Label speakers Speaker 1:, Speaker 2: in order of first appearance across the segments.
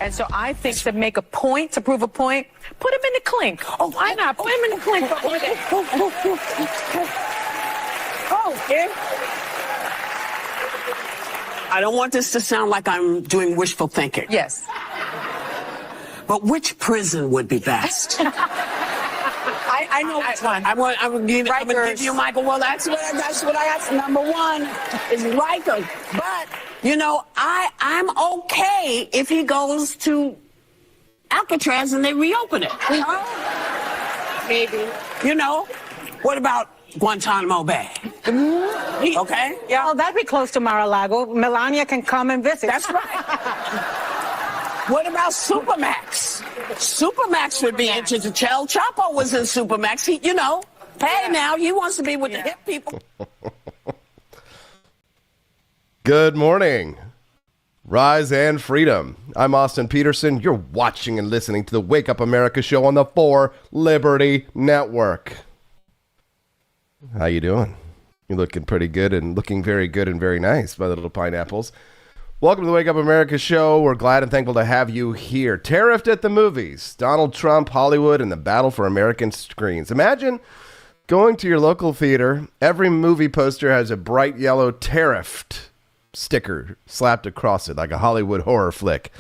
Speaker 1: And so I think to make a point, to prove a point, put him in the clink. Oh, why not? Put him in the clink. Oh, yeah.
Speaker 2: I don't want this to sound like I'm doing wishful thinking.
Speaker 1: Yes.
Speaker 2: But which prison would be best?
Speaker 1: I know which one.
Speaker 2: I'm going to give you, Michael. Well, that's what I got. Number one is Rikers. But, you know, I'm okay if he goes to Alcatraz and they reopen it.
Speaker 1: Maybe.
Speaker 2: You know, what about Guantanamo Bay? Okay?
Speaker 1: Yeah. Well, that'd be close to Mar-a-Lago. Melania can come and visit.
Speaker 2: That's right. What about Supermax? Supermax would be interesting. El Chapo was in Supermax. He, you know, now he wants to be with the hip people.
Speaker 3: Good morning. Rise and freedom. I'm Austin Peterson. You're watching and listening to the Wake Up America show on the 4 Liberty Network. How you doing? You're looking pretty good and looking very good and very nice, my little pineapples. Welcome to the Wake Up America show. We're glad and thankful to have you here. Tariff at the movies. Donald Trump, Hollywood, and the battle for American screens. Imagine going to your local theater. Every movie poster has a bright yellow tariffed sticker slapped across it like a Hollywood horror flick.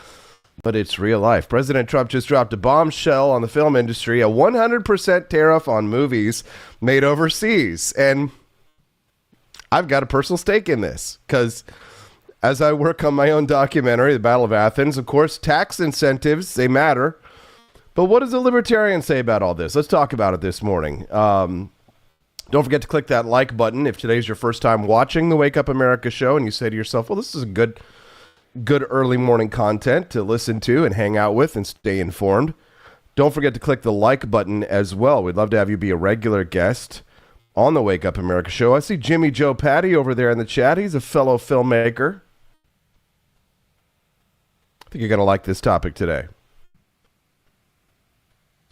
Speaker 3: But it's real life. President Trump just dropped a bombshell on the film industry, a 100% tariff on movies made overseas. And I've got a personal stake in this because as I work on my own documentary, The Battle of Athens, of course, tax incentives, they matter. But what does the libertarian say about all this? Let's talk about it this morning. Don't forget to click that like button if today's your first time watching the Wake Up America show and you say to yourself, well, this is a good early morning content to listen to and hang out with and stay informed. Don't forget to click the like button as well. We'd love to have you be a regular guest on the Wake Up America show. I see Jimmy Joe Patty over there in the chat. He's a fellow filmmaker. I think you're going to like this topic today.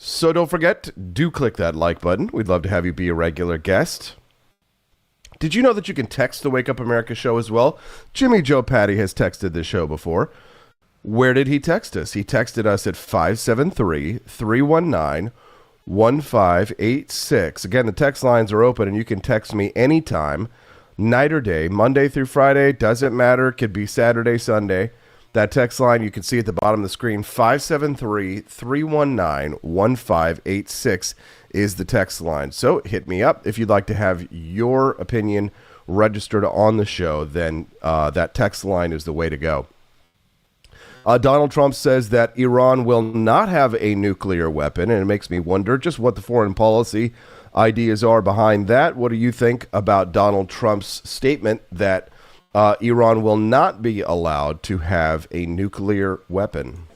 Speaker 3: So don't forget, do click that like button. We'd love to have you be a regular guest. Did you know that you can text the Wake Up America show as well? Jimmy Joe Patty has texted this show before. Where did he text us? He texted us at 573-319-1586. Again, the text lines are open and you can text me anytime, night or day, Monday through Friday, doesn't matter, could be Saturday, Sunday. That text line you can see at the bottom of the screen, 573-319-1586 is the text line. So hit me up if you'd like to have your opinion registered on the show, then that text line is the way to go. Donald Trump says that Iran will not have a nuclear weapon, and it makes me wonder just what the foreign policy ideas are behind that. What do you think about Donald Trump's statement that Iran will not be allowed to have a nuclear weapon?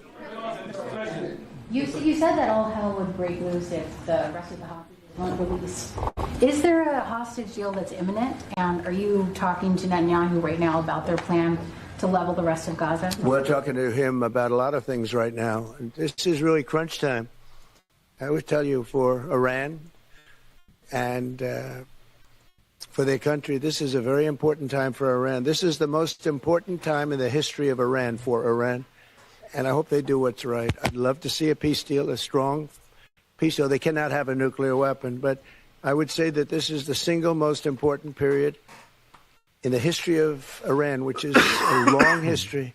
Speaker 4: You said that all hell would break loose if the rest of the hostages weren't released. Is there a hostage deal that's imminent? And are you talking to Netanyahu right now about their plan to level the rest of Gaza?
Speaker 5: We're talking to him about a lot of things right now. This is really crunch time. I would tell you for Iran and for their country, this is a very important time for Iran. This is the most important time in the history of Iran for Iran. And I hope they do what's right. I'd love to see a peace deal, a strong peace deal. They cannot have a nuclear weapon. But I would say that this is the single most important period in the history of Iran, which is a long history.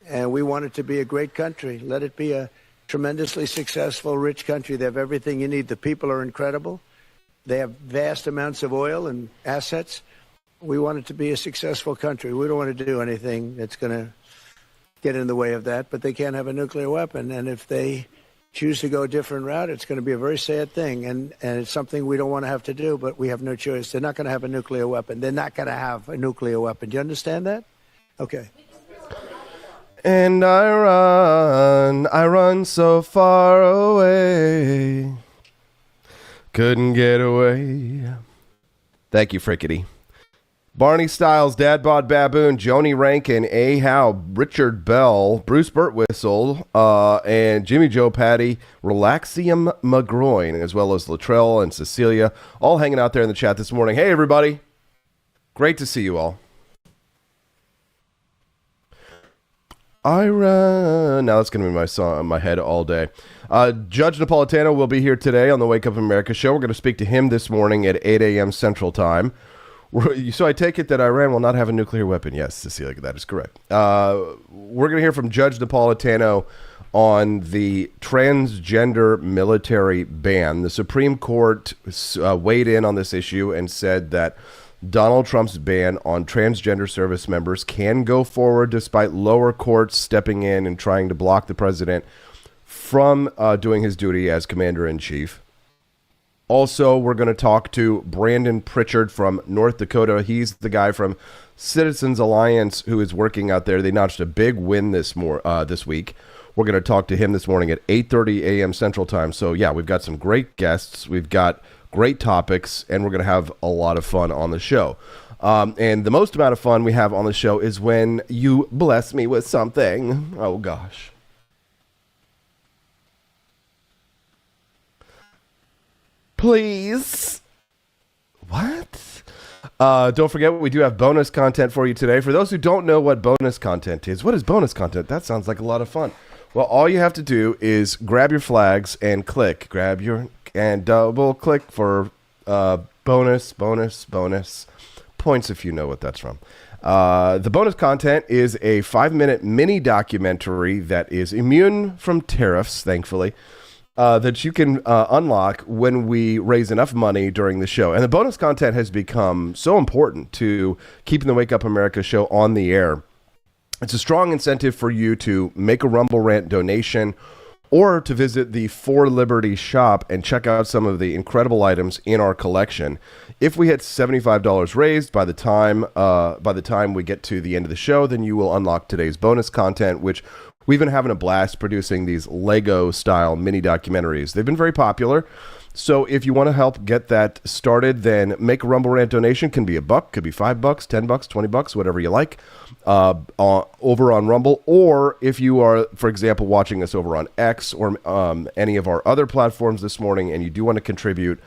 Speaker 5: And we want it to be a great country. Let it be a tremendously successful, rich country. They have everything you need. The people are incredible. They have vast amounts of oil and assets. We want it to be a successful country. We don't want to do anything that's going to get in the way of that, but they can't have a nuclear weapon. And if they choose to go a different route, it's going to be a very sad thing. And it's something we don't want to have to do, but we have no choice. They're not going to have a nuclear weapon. They're not going to have a nuclear weapon. Do you understand that? Okay.
Speaker 3: And I run so far away. Couldn't get away. Thank you, Frickety. Barney Styles, Dad Bod Baboon, Joni Rankin, A. Howe, Richard Bell, Bruce Birtwhistle, and Jimmy Joe Patty, Relaxium McGroin, as well as Latrell and Cecilia, all hanging out there in the chat this morning. Hey, everybody. Great to see you all. I run. Now that's going to be my song in my head all day. Judge Napolitano will be here today on the Wake Up America show. We're going to speak to him this morning at 8 a.m. Central Time. So I take it that Iran will not have a nuclear weapon. Yes, Cecilia, that is correct. We're going to hear from Judge Napolitano on the transgender military ban. The Supreme Court weighed in on this issue and said that Donald Trump's ban on transgender service members can go forward despite lower courts stepping in and trying to block the president from doing his duty as commander-in-chief. Also, we're going to talk to Brandon Pritchard from North Dakota. He's the guy from Citizens Alliance who is working out there. They notched a big win this week. We're going to talk to him this morning at 8:30 a.m. Central Time. So, yeah, we've got some great guests. We've got great topics, and we're going to have a lot of fun on the show. And the most amount of fun we have on the show is when you bless me with something. Oh, gosh. Please. What? Don't forget, we do have bonus content for you today. For those who don't know what bonus content is, what is bonus content? That sounds like a lot of fun. Well, all you have to do is grab your flags and click. And double click for bonus points if you know what that's from. The bonus content is a 5-minute mini documentary that is immune from tariffs, thankfully, that you can unlock when we raise enough money during the show. And the bonus content has become so important to keeping the Wake Up America show on the air. It's a strong incentive for you to make a Rumble Rant donation or to visit the For Liberty shop and check out some of the incredible items in our collection. If we hit $75 raised by the time we get to the end of the show, then you will unlock today's bonus content, which we've been having a blast producing these Lego-style mini documentaries. They've been very popular. So if you want to help get that started, then make a Rumble Rant donation. Can be $1, could be $5, $10, $20, whatever you like, over on Rumble. Or if you are, for example, watching us over on X or any of our other platforms this morning and you do want to contribute,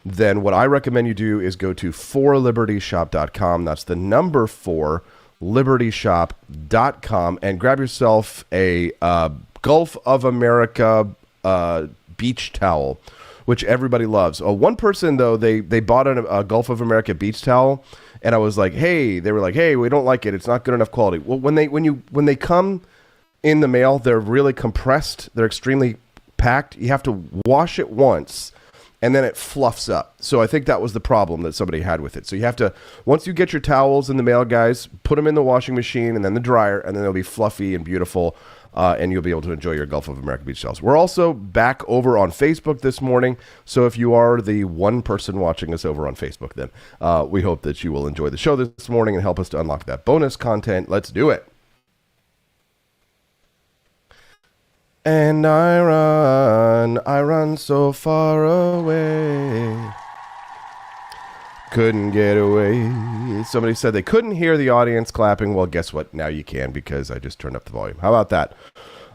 Speaker 3: then what I recommend you do is go to forlibertyshop.com. That's the number 4, libertyshop.com, and grab yourself a Gulf of America beach towel, which everybody loves. One person, though, they bought a Gulf of America beach towel, and I was like, hey, we don't like it. It's not good enough quality. Well, when they come in the mail, they're really compressed. They're extremely packed. You have to wash it once, and then it fluffs up. So I think that was the problem that somebody had with it. So you have to, once you get your towels in the mail, guys, put them in the washing machine and then the dryer, and then they'll be fluffy and beautiful. And you'll be able to enjoy your Gulf of America beach towels. We're also back over on Facebook this morning. So if you are the one person watching us over on Facebook, then we hope that you will enjoy the show this morning and help us to unlock that bonus content. Let's do it. And I run so far away. Couldn't get away. Somebody said they couldn't hear the audience clapping. Well, guess what? Now you can, because I just turned up the volume. How about that?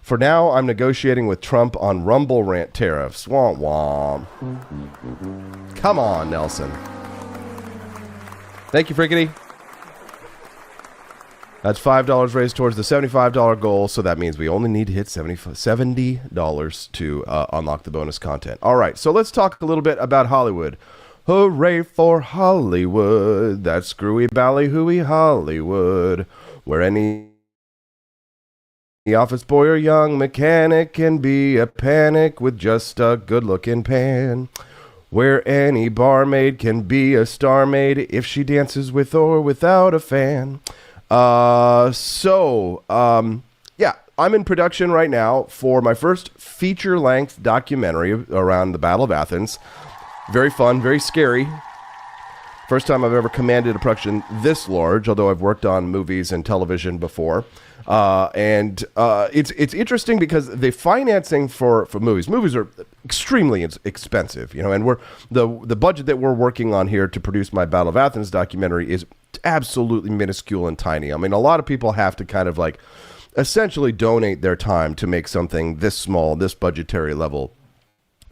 Speaker 3: For now, I'm negotiating with Trump on Rumble Rant tariffs. Womp womp. Come on, Nelson. Thank you, Frickety. That's $5 raised towards the $75 goal, so that means we only need to hit $70 to unlock the bonus content. All right, so let's talk a little bit about Hollywood. Hooray for Hollywood, that screwy ballyhooey Hollywood, where any office boy or young mechanic can be a panic with just a good-looking pan. Where any barmaid can be a star maid if she dances with or without a fan. Yeah, I'm in production right now for my first feature-length documentary around the Battle of Athens. Very fun, very scary. First time I've ever commanded a production this large, although I've worked on movies and television before. It's interesting because the financing for movies are extremely expensive, and the budget that we're working on here to produce my Battle of Athens documentary is absolutely minuscule and tiny. I mean, a lot of people have to kind of like essentially donate their time to make something this small, this budgetary level,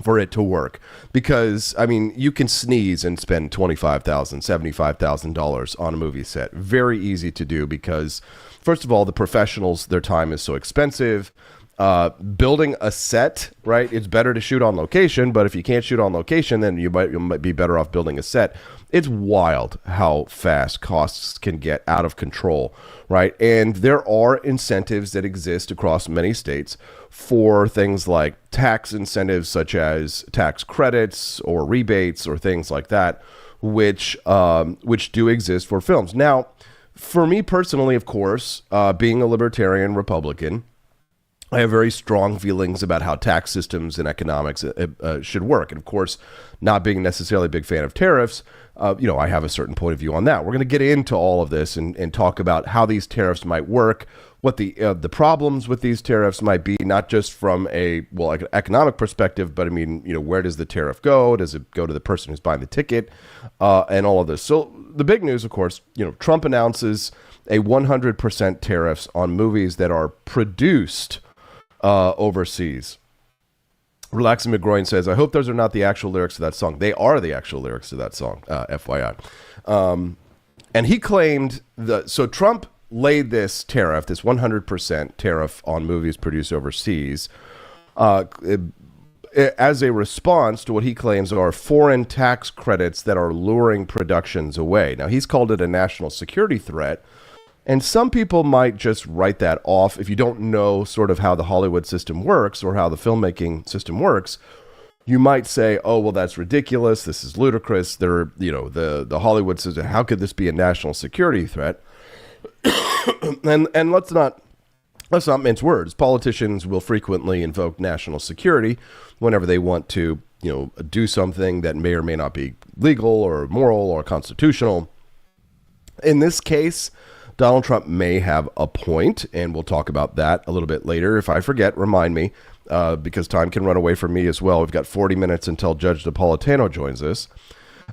Speaker 3: for it to work, because I mean, you can sneeze and spend $25,000, $75,000 on a movie set. Very easy to do, because first of all, the professionals, their time is so expensive. Building a set, right? It's better to shoot on location, but if you can't shoot on location, then you might be better off building a set. It's wild how fast costs can get out of control, right? And there are incentives that exist across many states for things like tax incentives, such as tax credits or rebates or things like that, which do exist for films. Now, for me personally, of course, being a libertarian Republican, I have very strong feelings about how tax systems and economics should work. And of course, not being necessarily a big fan of tariffs, I have a certain point of view on that. We're going to get into all of this and talk about how these tariffs might work, what the problems with these tariffs might be, not just from like an economic perspective, but I mean, where does the tariff go? Does it go to the person who's buying the ticket, and all of this? So the big news, of course, Trump announces a 100% tariffs on movies that are produced overseas. Relaxing McGroin says, I hope those are not the actual lyrics to that song. They are the actual lyrics to that song, FYI. And he claimed so Trump laid this tariff, this 100% tariff on movies produced overseas, as a response to what he claims are foreign tax credits that are luring productions away. Now, he's called it a national security threat. And some people might just write that off if you don't know sort of how the Hollywood system works or how the filmmaking system works. You might say, "Oh, well, that's ridiculous. This is ludicrous." The Hollywood system. How could this be a national security threat? and let's not mince words. Politicians will frequently invoke national security whenever they want to, do something that may or may not be legal or moral or constitutional. In this case, Donald Trump may have a point, and we'll talk about that a little bit later. If I forget, remind me, because time can run away from me as well. We've got 40 minutes until Judge Napolitano joins us.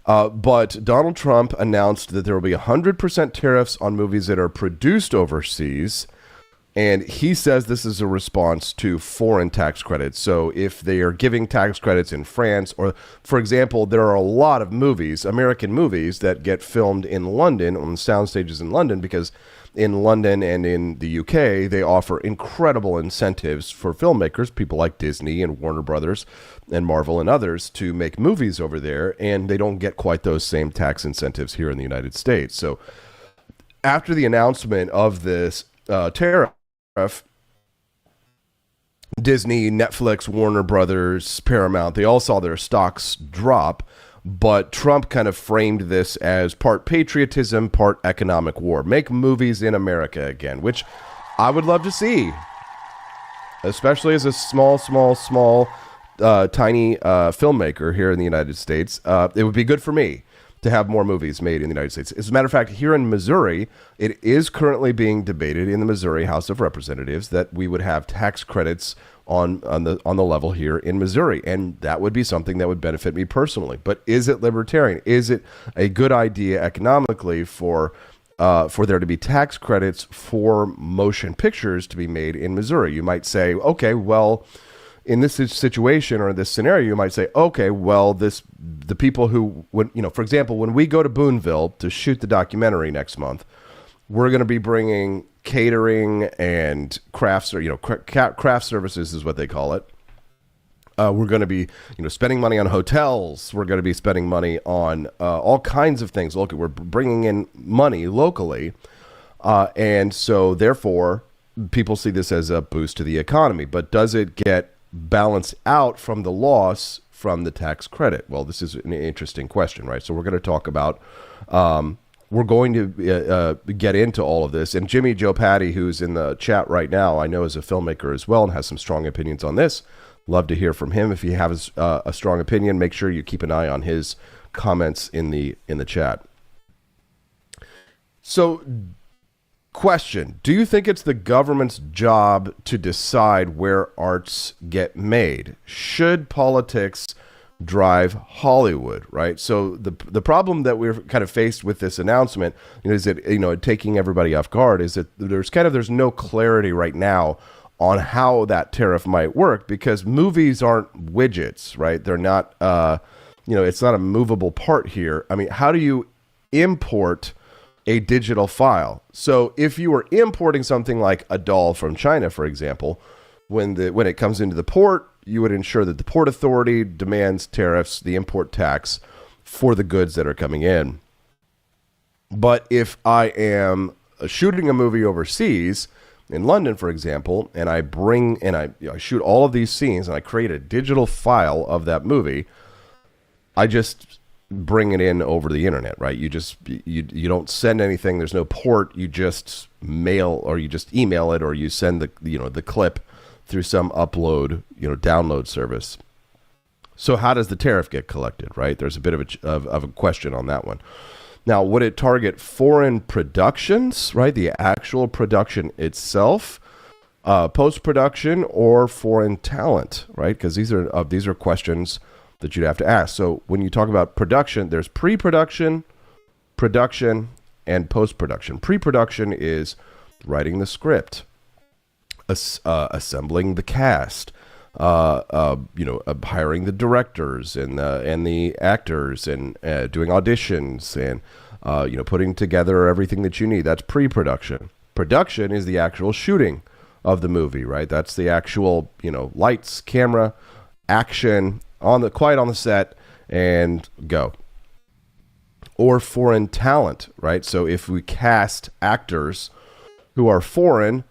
Speaker 3: But Donald Trump announced that there will be 100% tariffs on movies that are produced overseas, and he says this is a response to foreign tax credits. So if they are giving tax credits in France, or, for example, there are a lot of movies, American movies, that get filmed in London, on sound stages in London, because in London and in the UK, they offer incredible incentives for filmmakers, people like Disney and Warner Brothers and Marvel and others, to make movies over there, and they don't get quite those same tax incentives here in the United States. So after the announcement of this tariff, Disney, Netflix, Warner Brothers, Paramount, they all saw their stocks drop, but Trump kind of framed this as part patriotism, part economic war. Make movies in America again, which I would love to see, especially as a small, tiny filmmaker here in the United States. It would be good for me to have more movies made in the United States. As a matter of fact, here in Missouri, it is currently being debated in the Missouri House of Representatives that we would have tax credits on the level here in Missouri, and that would be something that would benefit me personally. But is it libertarian? Is it a good idea economically for there to be tax credits for motion pictures to be made in Missouri? You might say, okay, well, in this situation or this scenario, you might say, okay, well, the people who, for example, when we go to Boonville to shoot the documentary next month, we're going to be bringing catering and crafts, or craft services is what they call it. We're going to be, spending money on hotels. We're going to be spending money on all kinds of things. Look, we're bringing in money locally, and so therefore, people see this as a boost to the economy. But does it get balance out from the loss from the tax credit? Well, this is an interesting question, right? So we're going to talk about, we're going to get into all of this. And Jimmy Joe Patty, who's in the chat right now, I know is a filmmaker as well and has some strong opinions on this. Love to hear from him. If he has a strong opinion, make sure you keep an eye on his comments in the chat. So, question, do you think it's the government's job to decide where arts get made? Should politics drive Hollywood, right? So the problem that we're kind of faced with this announcement is that, taking everybody off guard, is that there's no clarity right now on how that tariff might work, because movies aren't widgets, right? They're not, it's not a movable part here. I mean, how do you import a digital file. So if you were importing something like a doll from China, for example, when it comes into the port, you would ensure that the port authority demands tariffs, the import tax, for the goods that are coming in. But if I am shooting a movie overseas, in London, for example, and I shoot all of these scenes and I create a digital file of that movie, I just bring it in over the internet, right? You don't send anything. There's no port. You just mail, or you just email it, or you send the clip through some upload, download service. So how does the tariff get collected, right? There's a bit of a question on that one. Now, would it target foreign productions, right? The actual production itself, post-production, or foreign talent, right? Because these are questions that you'd have to ask. So when you talk about production, there's pre-production, production, and post-production. Pre-production is writing the script, assembling the cast, hiring the directors and the actors, and doing auditions, and putting together everything that you need. That's pre-production. Production is the actual shooting of the movie, right? That's the actual lights, camera, action, quiet on the set, and go. Or foreign talent, right? So if we cast actors who are foreign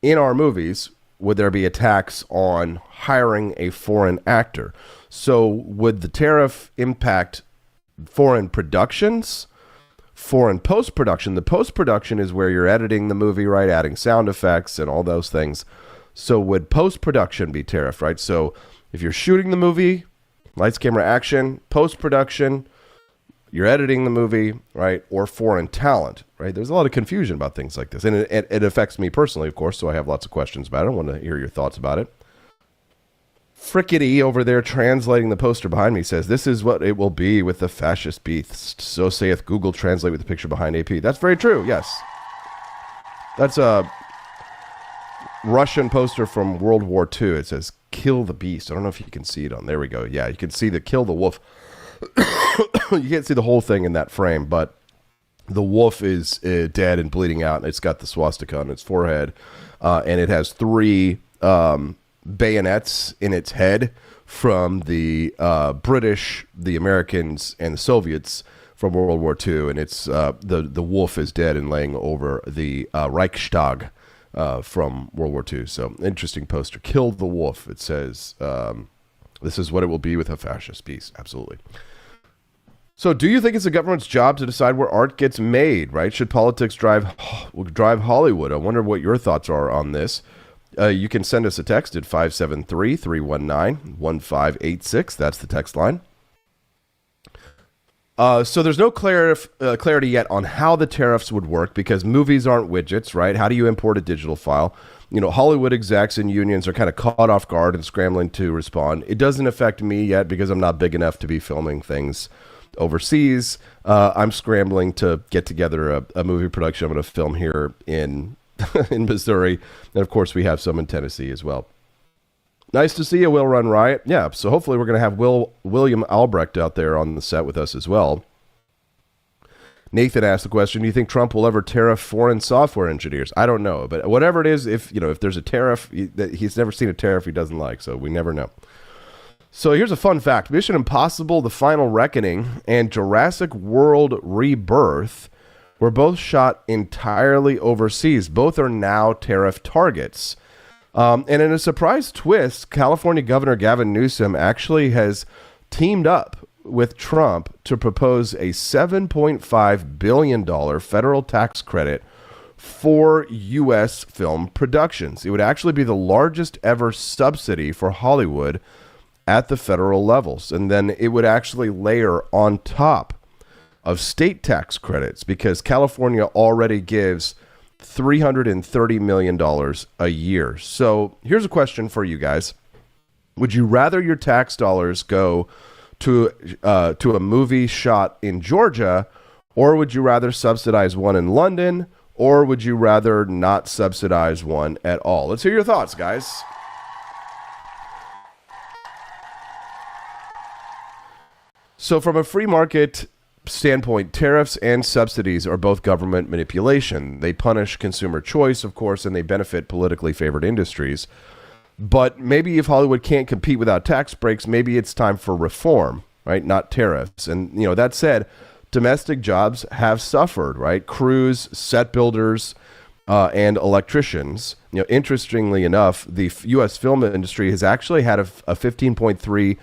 Speaker 3: in our movies, would there be a tax on hiring a foreign actor? So would the tariff impact foreign productions, foreign post-production? The post-production is where you're editing the movie, right? Adding sound effects and all those things. So would post-production be tariffed, right? So if you're shooting the movie, lights, camera, action, post-production, you're editing the movie, right? Or foreign talent, right? There's a lot of confusion about things like this. And it affects me personally, of course, so I have lots of questions about it. I want to hear your thoughts about it. Frickety over there translating the poster behind me says, "This is what it will be with the fascist beast. So saith Google Translate with the picture behind AP." That's very true, yes. That's a Russian poster from World War II. It says, "Kill the beast." I don't know if you can see it on. There we go. Yeah, you can see the kill the wolf. You can't see the whole thing in that frame, but the wolf is dead and bleeding out, and it's got the swastika on its forehead, and it has 3 bayonets in its head from the British, the Americans, and the Soviets from World War II, and it's the wolf is dead and laying over the Reichstag from World War II. So interesting poster. Kill the wolf. It says, "This is what it will be with a fascist beast." Absolutely. So do you think it's the government's job to decide where art gets made, right? Should politics drive Hollywood? I wonder what your thoughts are on this. You can send us a text at 573-319-1586. That's the text line. So there's no clarity yet on how the tariffs would work, because movies aren't widgets, right? How do you import a digital file? Hollywood execs and unions are kind of caught off guard and scrambling to respond. It doesn't affect me yet because I'm not big enough to be filming things overseas. I'm scrambling to get together a movie production I'm going to film here in in Missouri, and of course we have some in Tennessee as well. Nice to see you, Will Run Riot. Yeah, so hopefully we're going to have William Albrecht out there on the set with us as well. Nathan asked the question, do you think Trump will ever tariff foreign software engineers? I don't know, but whatever it is, if there's a tariff, he's never seen a tariff he doesn't like, so we never know. So here's a fun fact. Mission Impossible: The Final Reckoning and Jurassic World Rebirth were both shot entirely overseas. Both are now tariff targets. And in a surprise twist, California Governor Gavin Newsom actually has teamed up with Trump to propose a $7.5 billion federal tax credit for U.S. film productions. It would actually be the largest ever subsidy for Hollywood at the federal levels. And then it would actually layer on top of state tax credits, because California already gives $330 million a year. So here's a question for you guys. Would you rather your tax dollars go to a movie shot in Georgia, or would you rather subsidize one in London, or would you rather not subsidize one at all? Let's hear your thoughts, guys. So from a free market standpoint, tariffs and subsidies are both government manipulation. They punish consumer choice, of course, and they benefit politically favored industries. But maybe if Hollywood can't compete without tax breaks, maybe it's time for reform, right? Not tariffs. And, that said, domestic jobs have suffered, right? Crews, set builders, and electricians. Interestingly enough, the U.S. film industry has actually had a $15.3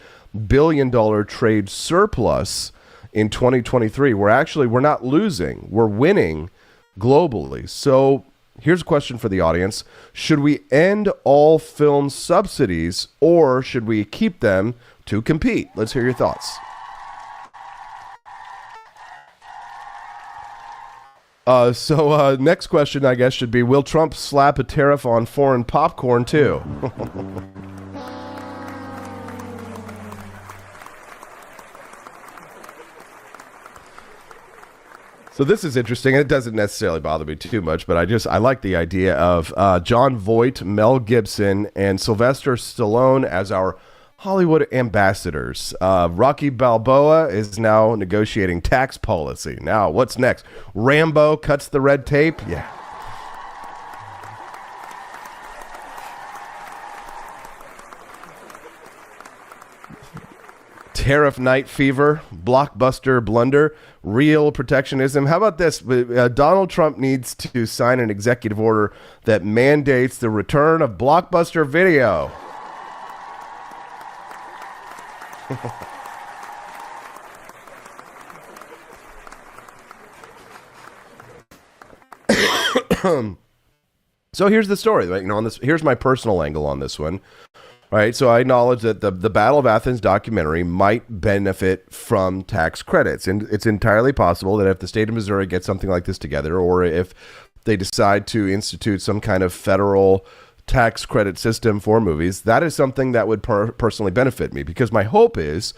Speaker 3: billion trade surplus in 2023. We're not losing, we're winning globally. So here's a question for the audience. Should we end all film subsidies or should we keep them to compete? Let's hear your thoughts. Next question, I guess, should be, will Trump slap a tariff on foreign popcorn too? So this is interesting. It doesn't necessarily bother me too much, but I like the idea of John Voight, Mel Gibson, and Sylvester Stallone as our Hollywood ambassadors. Rocky Balboa is now negotiating tax policy. Now, what's next? Rambo cuts the red tape? Yeah. Tariff night fever, blockbuster blunder, real protectionism. How about this? Donald Trump needs to sign an executive order that mandates the return of blockbuster video. So here's the story. Right? Here's my personal angle on this one. All right, so I acknowledge that the Battle of Athens documentary might benefit from tax credits. And it's entirely possible that if the state of Missouri gets something like this together, or if they decide to institute some kind of federal tax credit system for movies, that is something that would personally benefit me, because my hope is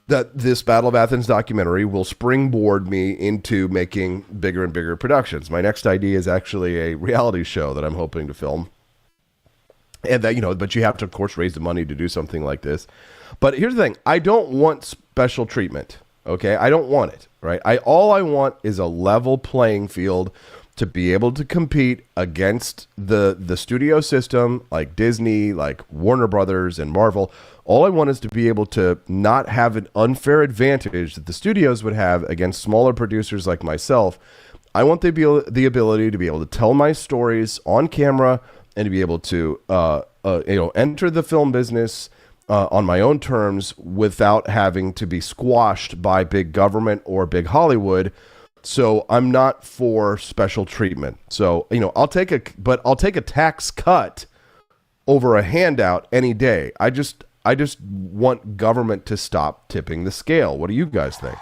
Speaker 3: that this Battle of Athens documentary will springboard me into making bigger and bigger productions. My next idea is actually a reality show that I'm hoping to film. And that, but you have to, of course, raise the money to do something like this. But here's the thing. I don't want special treatment. Okay. I don't want it. Right. All I want is a level playing field to be able to compete against the studio system, like Disney, like Warner Brothers and Marvel. All I want is to be able to not have an unfair advantage that the studios would have against smaller producers like myself. I want the ability to be able to tell my stories on camera and to be able to enter the film business on my own terms without having to be squashed by big government or big Hollywood. So I'm not for special treatment. So I'll take a tax cut over a handout any day. I just want government to stop tipping the scale. What do you guys think?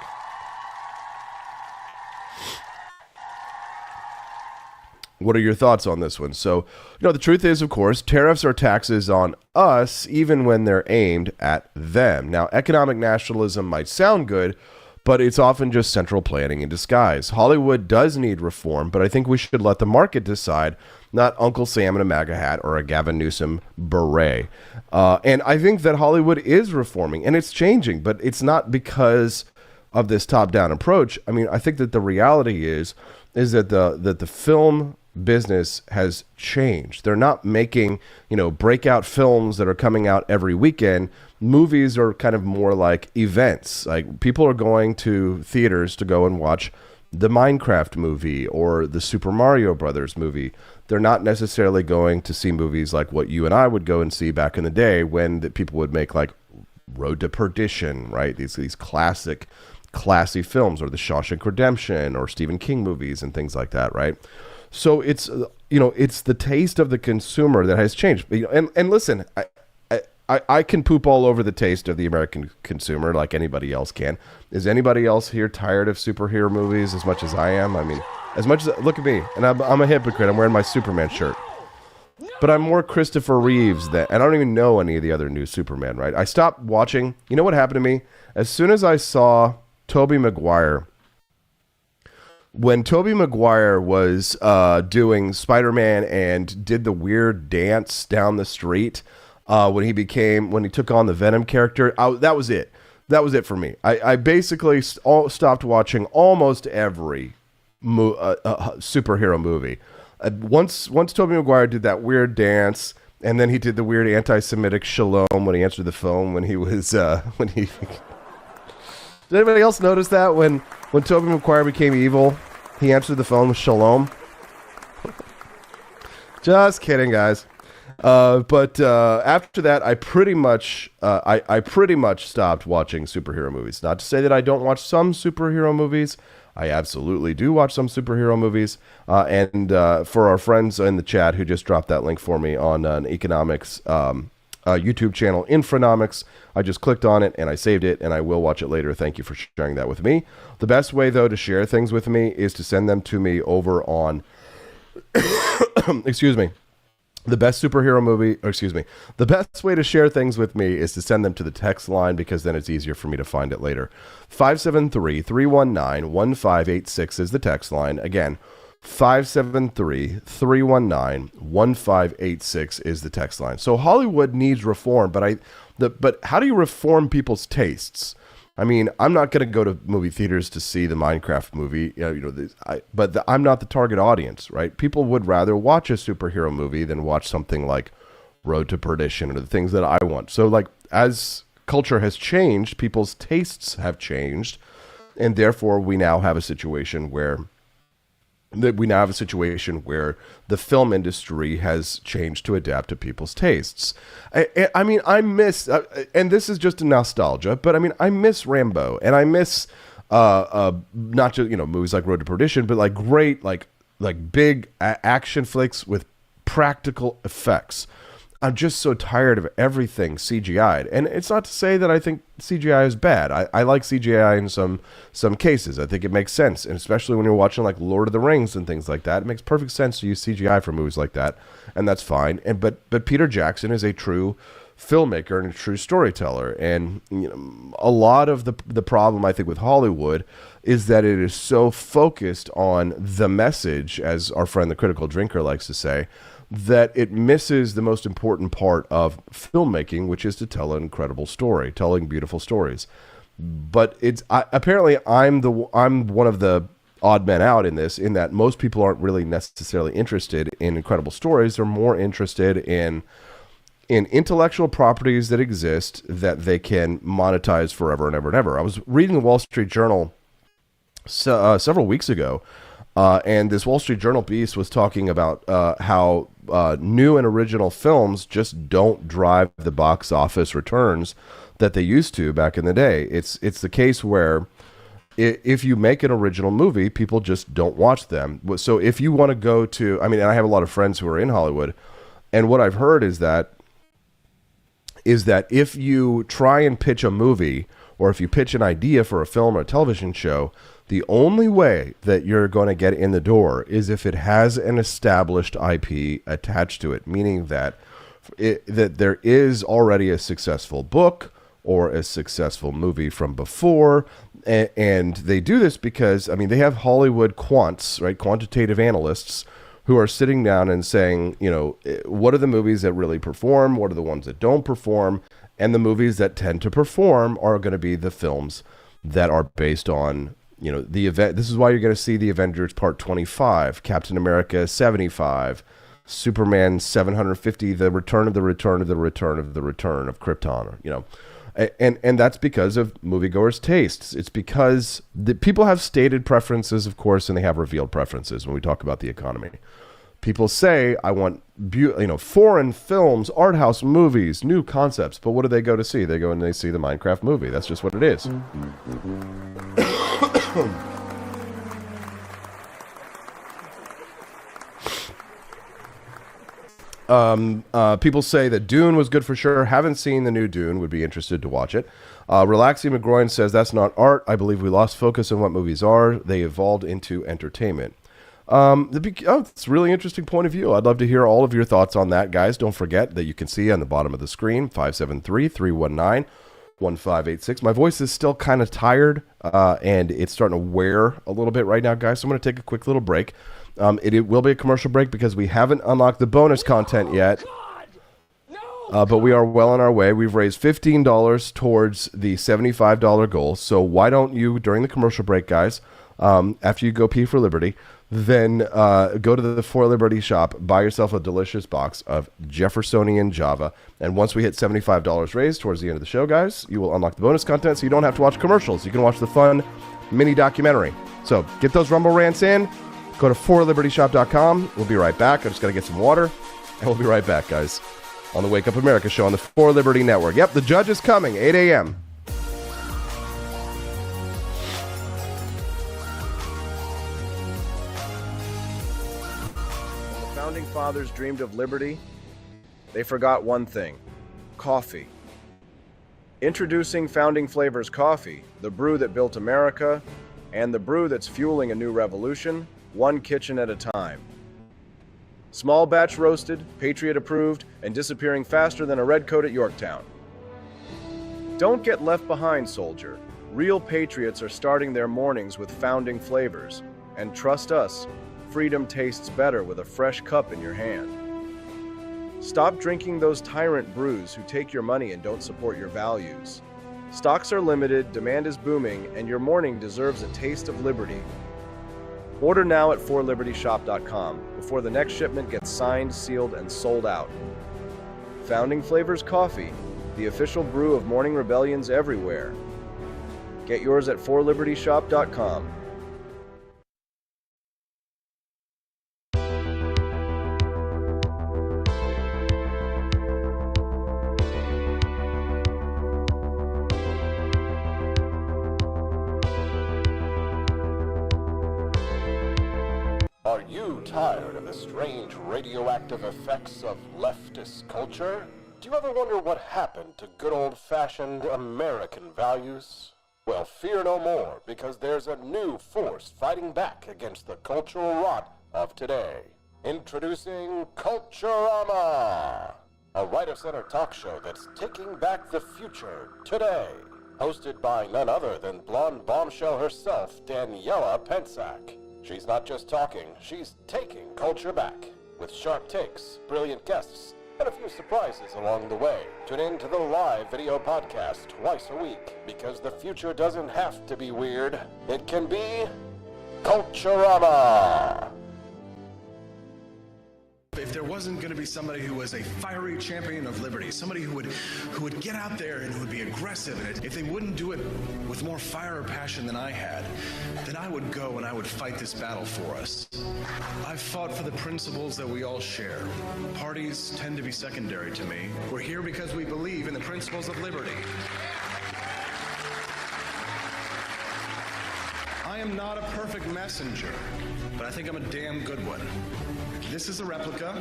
Speaker 3: What are your thoughts on this one? So, the truth is, of course, tariffs are taxes on us, even when they're aimed at them. Now, economic nationalism might sound good, but it's often just central planning in disguise. Hollywood does need reform, but I think we should let the market decide, not Uncle Sam in a MAGA hat or a Gavin Newsom beret. And I think that Hollywood is reforming, and it's changing, but it's not because of this top-down approach. I mean, I think that the reality is that the film business has changed. They're not making, breakout films that are coming out every weekend. Movies are kind of more like events. Like, people are going to theaters to go and watch the Minecraft movie or the Super Mario Brothers movie. They're not necessarily going to see movies like what you and I would go and see back in the day, when people would make like Road to Perdition, right? These classic, classy films, or the Shawshank Redemption, or Stephen King movies and things like that, right? So it's it's the taste of the consumer that has changed. And listen, I can poop all over the taste of the American consumer like anybody else can. Is anybody else here tired of superhero movies as much as I am? I mean, as much as, look at me, and I'm a hypocrite. I'm wearing my Superman shirt, but I'm more Christopher Reeves and I don't even know any of the other new Superman. Right? I stopped watching. You know what happened to me? As soon as I saw Tobey Maguire. When Tobey Maguire was doing Spider-Man and did the weird dance down the street, when he took on the Venom character, that was it. that was it for me. I basically stopped watching almost every superhero movie. Once Tobey Maguire did that weird dance, and then he did the weird anti-Semitic shalom when he answered the phone when he was when he. Did anybody else notice that when Tobey Maguire became evil, he answered the phone with shalom? Just kidding, guys. But after that, I pretty much stopped watching superhero movies. Not to say that I don't watch some superhero movies. I absolutely do watch some superhero movies. And for our friends in the chat who just dropped that link for me on an economics YouTube channel, Infranomics, I just clicked on it and I saved it, and I will watch it later. Thank you for sharing that with me. The best way, though, to share things with me is to send them to me over on excuse me. The best way to share things with me is to send them to the text line, because then it's easier for me to find it later. 573-319-1586 is the text line. Again, 573-319-1586 is the text line. So Hollywood needs reform, but how do you reform people's tastes? I mean, I'm not going to go to movie theaters to see the Minecraft movie, I'm not the target audience, right? People would rather watch a superhero movie than watch something like Road to Perdition or the things that I want. So, like, as culture has changed, people's tastes have changed, and therefore we now have a situation where the film industry has changed to adapt to people's tastes. I mean, I miss, and this is just a nostalgia, but I mean, I miss Rambo, and I miss not just movies like Road to Perdition, but like great like big action flicks with practical effects. I'm just so tired of everything CGI'd. And it's not to say that I think CGI is bad. I like CGI in some cases. I think it makes sense. And especially when you're watching like Lord of the Rings and things like that, it makes perfect sense to use CGI for movies like that. And that's fine. But Peter Jackson is a true filmmaker and a true storyteller. And a lot of the problem, I think, with Hollywood is that it is so focused on the message, as our friend the Critical Drinker likes to say, that it misses the most important part of filmmaking, which is to tell an incredible story, telling beautiful stories. But apparently I'm one of the odd men out in this, in that most people aren't really necessarily interested in incredible stories. They're more interested in intellectual properties that exist that they can monetize forever and ever and ever. I was reading the Wall Street Journal several weeks ago, and this Wall Street Journal piece was talking about how new and original films just don't drive the box office returns that they used to back in the day. It's the case where if you make an original movie, people just don't watch them. So if you want to go to, and I have a lot of friends who are in Hollywood, and what I've heard is that if you try and pitch a movie, or if you pitch an idea for a film or a television show, the only way that you're going to get in the door is if it has an established IP attached to it, meaning that there is already a successful book or a successful movie from before. And they do this because, they have Hollywood quants, right? Quantitative analysts who are sitting down and saying, what are the movies that really perform? What are the ones that don't perform? And the movies that tend to perform are going to be the films that are based on the event. This is why you're going to see the Avengers Part 25, Captain America 75, Superman 750, the return of the return of the return of the return of Krypton, and that's because of moviegoers' tastes. It's because the people have stated preferences, of course, and they have revealed preferences when we talk about the economy. People say, I want foreign films, art house movies, new concepts. But what do they go to see? They go and they see the Minecraft movie. That's just what it is. People say that Dune was good for sure. Haven't seen the new Dune. Would be interested to watch it. Relaxing McGroin says, that's not art. I believe we lost focus on what movies are. They evolved into entertainment. It's a really interesting point of view. I'd love to hear all of your thoughts on that, guys. Don't forget that you can see on the bottom of the screen, 573-319-1586. My voice is still kind of tired, and it's starting to wear a little bit right now, guys. So I'm going to take a quick little break. It will be a commercial break because we haven't unlocked the bonus content yet. But we are well on our way. We've raised $15 towards the $75 goal. So why don't you, during the commercial break, guys, after you go pee for Liberty, then go to the For Liberty shop, buy yourself a delicious box of Jeffersonian Java. And once we hit $75 raised towards the end of the show, guys, you will unlock the bonus content so you don't have to watch commercials. You can watch the fun mini documentary. So get those Rumble rants in. Go to forlibertyshop.com. We'll be right back. I just got to get some water. And we'll be right back, guys, on the Wake Up America show on the For Liberty Network. Yep, the judge is coming, 8 a.m.
Speaker 6: When the Founding Fathers dreamed of liberty, they forgot one thing: coffee. Introducing Founding Flavors Coffee, the brew that built America, and the brew that's fueling a new revolution, one kitchen at a time. Small batch roasted, Patriot approved, and disappearing faster than a redcoat at Yorktown. Don't get left behind, soldier. Real patriots are starting their mornings with Founding Flavors. And trust us, freedom tastes better with a fresh cup in your hand. Stop drinking those tyrant brews who take your money and don't support your values. Stocks are limited, demand is booming, and your morning deserves a taste of liberty. Order now at forlibertyshop.com before the next shipment gets signed, sealed, and sold out. Founding Flavors Coffee, the official brew of morning rebellions everywhere. Get yours at forlibertyshop.com.
Speaker 7: Are you tired of the strange radioactive effects of leftist culture? Do you ever wonder what happened to good old-fashioned American values? Well, fear no more, because there's a new force fighting back against the cultural rot of today. Introducing Culturama, a right-of-center talk show that's taking back the future today. Hosted by none other than blonde bombshell herself, Daniela Pensack. She's not just talking, she's taking culture back. With sharp takes, brilliant guests, and a few surprises along the way. Tune in to the live video podcast twice a week, because the future doesn't have to be weird. It can be Culturama.
Speaker 8: If there wasn't going to be somebody who was a fiery champion of liberty, somebody who would get out there and who would be aggressive, and if they wouldn't do it with more fire or passion than I had, then I would go and I would fight this battle for us. I've fought for the principles that we all share. Parties tend to be secondary to me. We're here because we believe in the principles of liberty. I am not a perfect messenger, but I think I'm a damn good one. This is a replica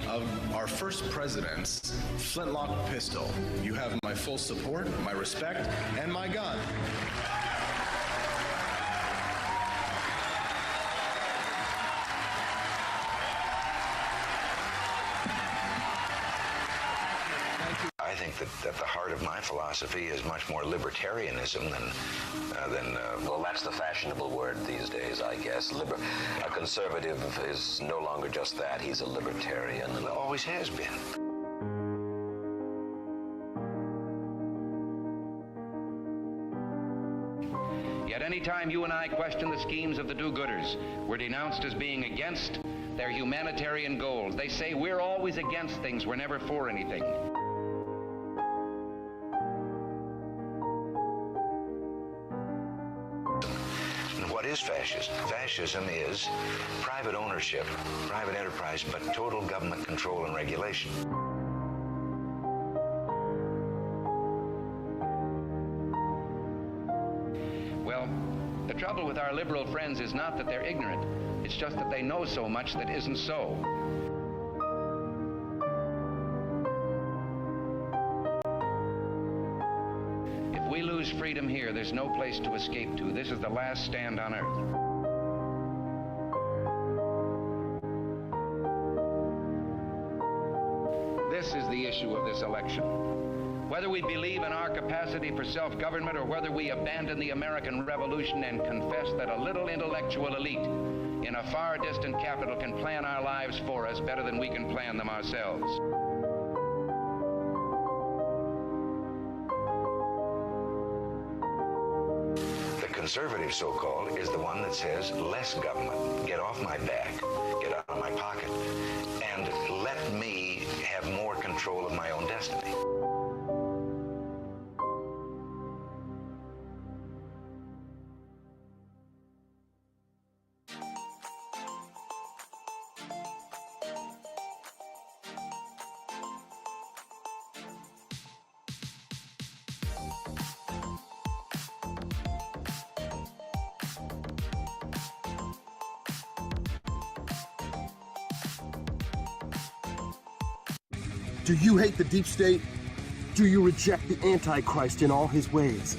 Speaker 8: of our first president's flintlock pistol. You have my full support, my respect, and my gun.
Speaker 9: I think that the heart of my philosophy is much more libertarianism than well, that's the fashionable word these days, I guess. A conservative is no longer just that. He's a libertarian, and always has been.
Speaker 10: Yet any time you and I question the schemes of the do-gooders, we're denounced as being against their humanitarian goals. They say we're always against things, we're never for anything.
Speaker 9: What is fascism? Fascism is private ownership, private enterprise, but total government control and regulation.
Speaker 10: Well, the trouble with our liberal friends is not that they're ignorant. It's just that they know so much that isn't so. If we lose freedom here, there's no place to escape to. This is the last stand on earth. This is the issue of this election. Whether we believe in our capacity for self-government or whether we abandon the American Revolution and confess that a little intellectual elite in a far distant capital can plan our lives for us better than we can plan them ourselves.
Speaker 9: conservative, so-called, is the one that says less government. Get off my back, get out of my pocket, and let me have more control of my own destiny.
Speaker 11: Do you hate the deep state? Do you reject the Antichrist in all his ways?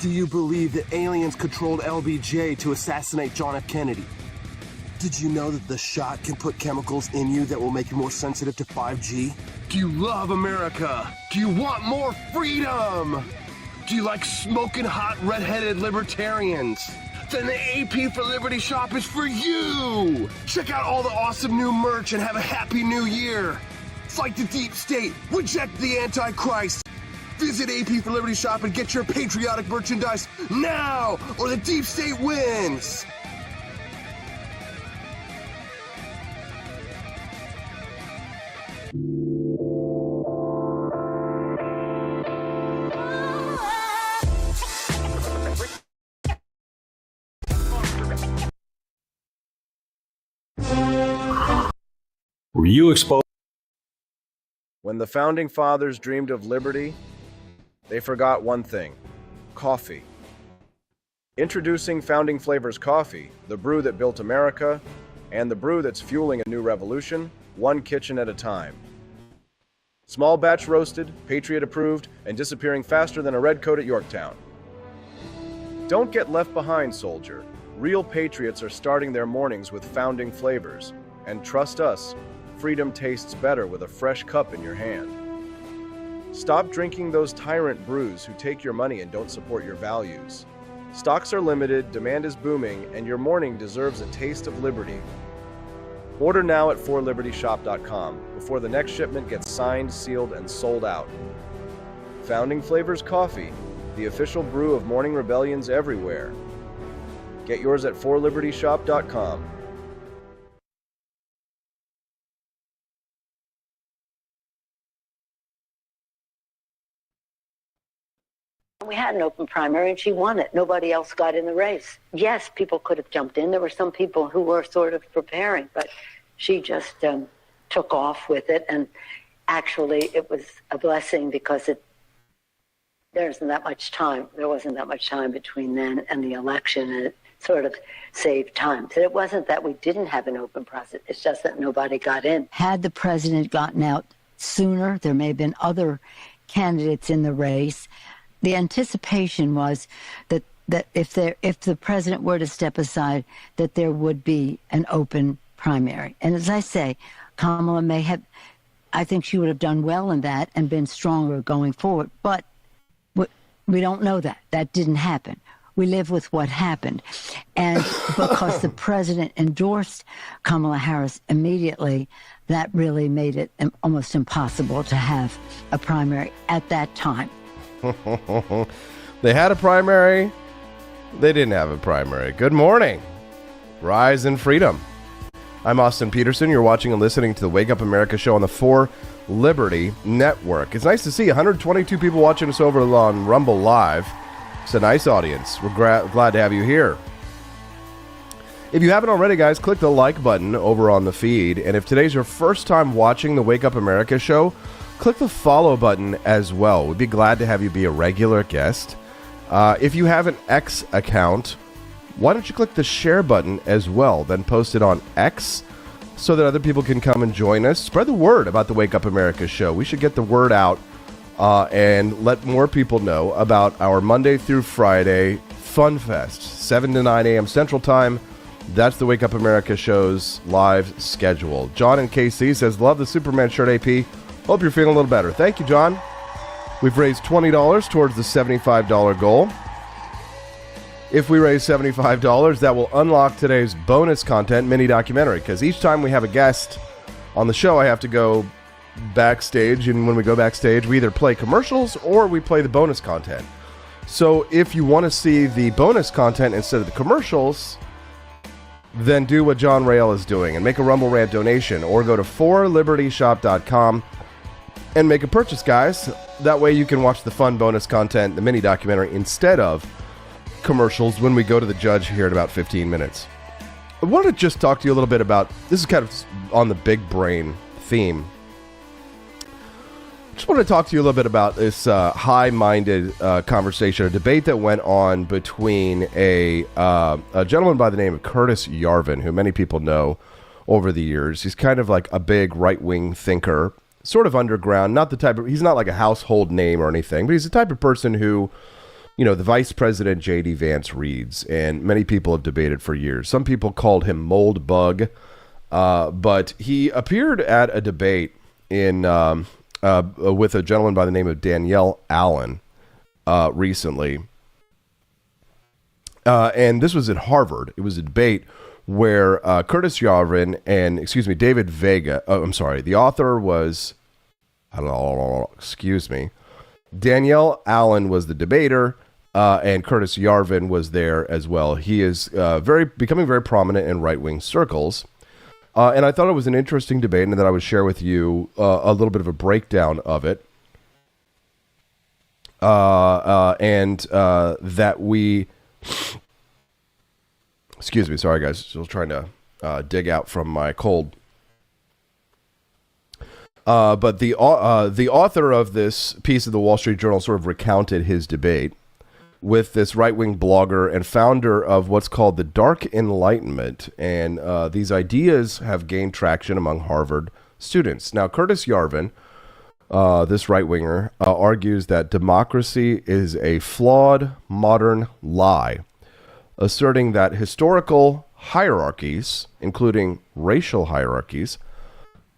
Speaker 11: Do you believe that aliens controlled LBJ to assassinate John F. Kennedy? Did you know that the shot can put chemicals in you that will make you more sensitive to 5G? Do you love America? Do you want more freedom? Do you like smoking hot red-headed libertarians? Then the AP for Liberty shop is for you! Check out all the awesome new merch and have a happy new year! Fight the deep state, reject the Antichrist. Visit AP for Liberty shop and get your patriotic merchandise now, or the deep state wins.
Speaker 6: Were you exposed? When the Founding Fathers dreamed of liberty, they forgot one thing: coffee. Introducing Founding Flavors Coffee, the brew that built America, and the brew that's fueling a new revolution, one kitchen at a time. Small batch roasted, Patriot approved, and disappearing faster than a red coat at Yorktown. Don't get left behind, soldier. Real patriots are starting their mornings with Founding Flavors. And trust us, freedom tastes better with a fresh cup in your hand. Stop drinking those tyrant brews who take your money and don't support your values. Stocks are limited, demand is booming, and your morning deserves a taste of liberty. Order now at forlibertyshop.com before the next shipment gets signed, sealed, and sold out. Founding Flavors Coffee, the official brew of morning rebellions everywhere. Get yours at forlibertyshop.com.
Speaker 12: We had an open primary and she won it. Nobody else got in the race. Yes, people could have jumped in. There were some people who were sort of preparing, but she just took off with it. And actually, it was a blessing because there wasn't that much time between then and the election, and it sort of saved time. So it wasn't that we didn't have an open process. It's just that nobody got in.
Speaker 13: Had the president gotten out sooner, there may have been other candidates in the race. The anticipation was that if the president were to step aside, that there would be an open primary. And as I say, Kamala may have, I think she would have done well in that and been stronger going forward. But we don't know that. That didn't happen. We live with what happened. And because the president endorsed Kamala Harris immediately, that really made it almost impossible to have a primary at that time.
Speaker 3: They had a primary. They didn't have a primary. Good morning. Rise and freedom. I'm Austin Peterson. You're watching and listening to the Wake Up America show on the 4 Liberty Network. It's nice to see 122 people watching us over on Rumble Live. It's a nice audience. We're glad to have you here. If you haven't already, guys, click the like button over on the feed. And if today's your first time watching the Wake Up America show, click the follow button as well. We'd be glad to have you be a regular guest. If you have an X account, why don't you click the share button as well, then post it on X so that other people can come and join us. Spread the word about the Wake Up America show. We should get the word out and let more people know about our Monday through Friday Fun Fest, 7 to 9 a.m. Central Time. That's the Wake Up America show's live schedule. John in KC says, love the Superman shirt, AP. Hope you're feeling a little better. Thank you, John. We've raised $20 towards the $75 goal. If we raise $75, that will unlock today's bonus content mini documentary, because each time we have a guest on the show, I have to go backstage, and when we go backstage, we either play commercials or we play the bonus content. So if you want to see the bonus content instead of the commercials, then do what John Rael is doing and make a Rumble Rant donation, or go to forlibertyshop.com and make a purchase, guys. That way you can watch the fun bonus content, the mini documentary, instead of commercials when we go to the judge here in about 15 minutes. I want to just talk to you a little bit about, this is kind of on the big brain theme. I just want to talk to you a little bit about this high-minded conversation, a debate that went on between a gentleman by the name of Curtis Yarvin, who many people know over the years. He's kind of like a big right-wing thinker, sort of underground, not the type of, he's not like a household name or anything, but he's the type of person who, you know, the Vice President J.D. Vance reads, and many people have debated for years. Some people called him Mold Bug, but he appeared at a debate in with a gentleman by the name of Danielle Allen recently. And this was at Harvard. It was a debate where Curtis Yarvin and, David Vega, the author was, Danielle Allen was the debater, and Curtis Yarvin was there as well. He is becoming very prominent in right-wing circles. And I thought it was an interesting debate, and that I would share with you a little bit of a breakdown of it. That we... Excuse me, sorry guys, still trying to dig out from my cold. But the author of this piece of the Wall Street Journal sort of recounted his debate with this right-wing blogger and founder of what's called the Dark Enlightenment. And these ideas have gained traction among Harvard students. Now, Curtis Yarvin, this right-winger, argues that democracy is a flawed modern lie, asserting that historical hierarchies, including racial hierarchies,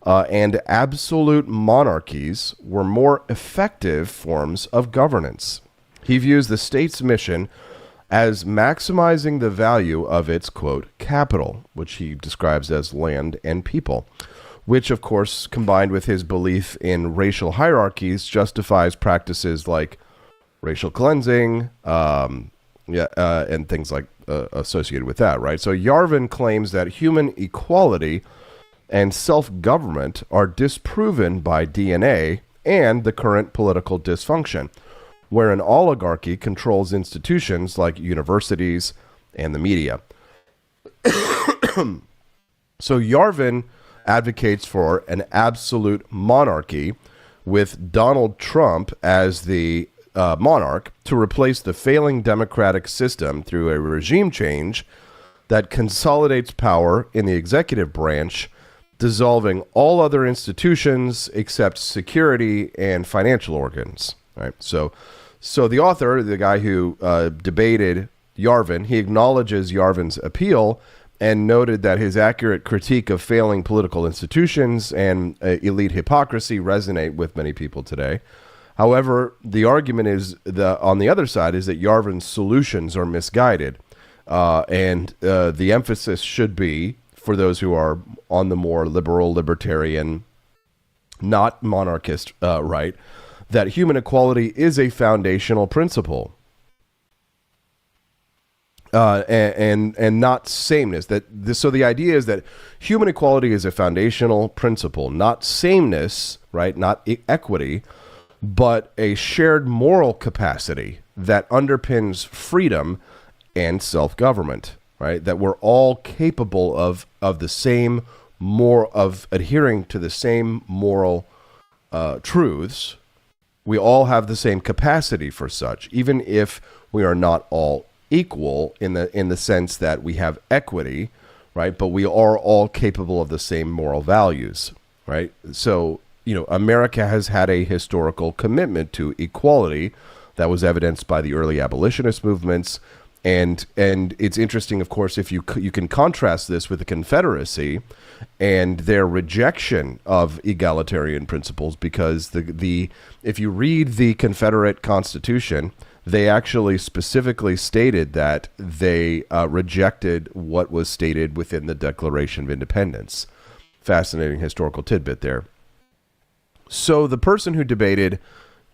Speaker 3: and absolute monarchies were more effective forms of governance. He views the state's mission as maximizing the value of its, quote, capital, which he describes as land and people, which, of course, combined with his belief in racial hierarchies, justifies practices like racial cleansing, and things like associated with that, right? So Yarvin claims that human equality and self-government are disproven by DNA and the current political dysfunction, where an oligarchy controls institutions like universities and the media. So Yarvin advocates for an absolute monarchy with Donald Trump as the monarch to replace the failing democratic system through a regime change that consolidates power in the executive branch, dissolving all other institutions except security and financial organs. Right. So the author, the guy who debated Yarvin, he acknowledges Yarvin's appeal and noted that his accurate critique of failing political institutions and elite hypocrisy resonate with many people today. However, the argument is on the other side is that Yarvin's solutions are misguided, and the emphasis should be, for those who are on the more liberal, libertarian, not monarchist right, that human equality is a foundational principle, and not sameness. So the idea is that human equality is a foundational principle, not sameness, right? Not equity, but a shared moral capacity that underpins freedom and self-government, right? That we're all capable of the same of adhering to the same moral truths. We all have the same capacity for such, even if we are not all equal in the sense that we have equity, right? But we are all capable of the same moral values, right? So, America has had a historical commitment to equality that was evidenced by the early abolitionist movements. And it's interesting, of course, if you can contrast this with the Confederacy and their rejection of egalitarian principles, because if you read the Confederate Constitution, they actually specifically stated that they rejected what was stated within the Declaration of Independence. Fascinating historical tidbit there. So the person who debated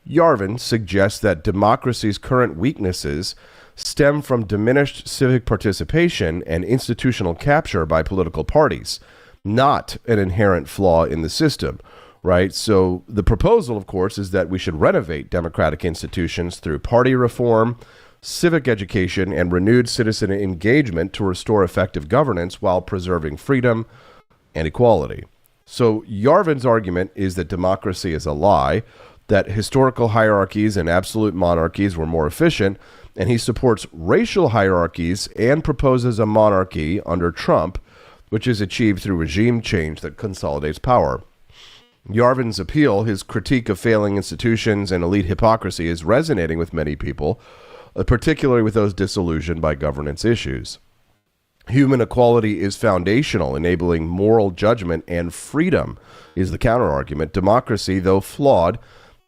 Speaker 3: Yarvin suggests that democracy's current weaknesses stem from diminished civic participation and institutional capture by political parties, not an inherent flaw in the system, right? So the proposal, of course, is that we should renovate democratic institutions through party reform, civic education, and renewed citizen engagement to restore effective governance while preserving freedom and equality. So Yarvin's argument is that democracy is a lie, that historical hierarchies and absolute monarchies were more efficient, and he supports racial hierarchies and proposes a monarchy under Trump, which is achieved through regime change that consolidates power. Yarvin's appeal, his critique of failing institutions and elite hypocrisy, is resonating with many people, particularly with those disillusioned by governance issues. Human equality is foundational, enabling moral judgment and freedom, is the counterargument. Democracy, though flawed,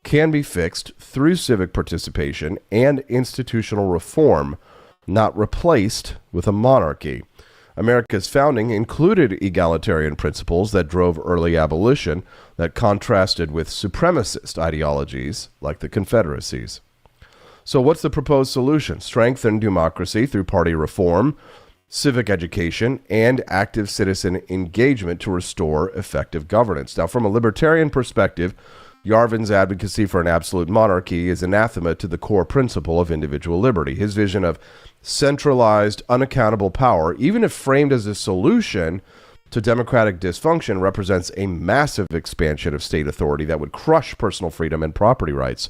Speaker 3: can be fixed through civic participation and institutional reform, not replaced with a monarchy. America's founding included egalitarian principles that drove early abolition that contrasted with supremacist ideologies like the Confederacies. So what's the proposed solution? Strengthen democracy through party reform, civic education, and active citizen engagement to restore effective governance. Now, from a libertarian perspective, Yarvin's advocacy for an absolute monarchy is anathema to the core principle of individual liberty. His vision of centralized, unaccountable power, even if framed as a solution to democratic dysfunction, represents a massive expansion of state authority that would crush personal freedom and property rights.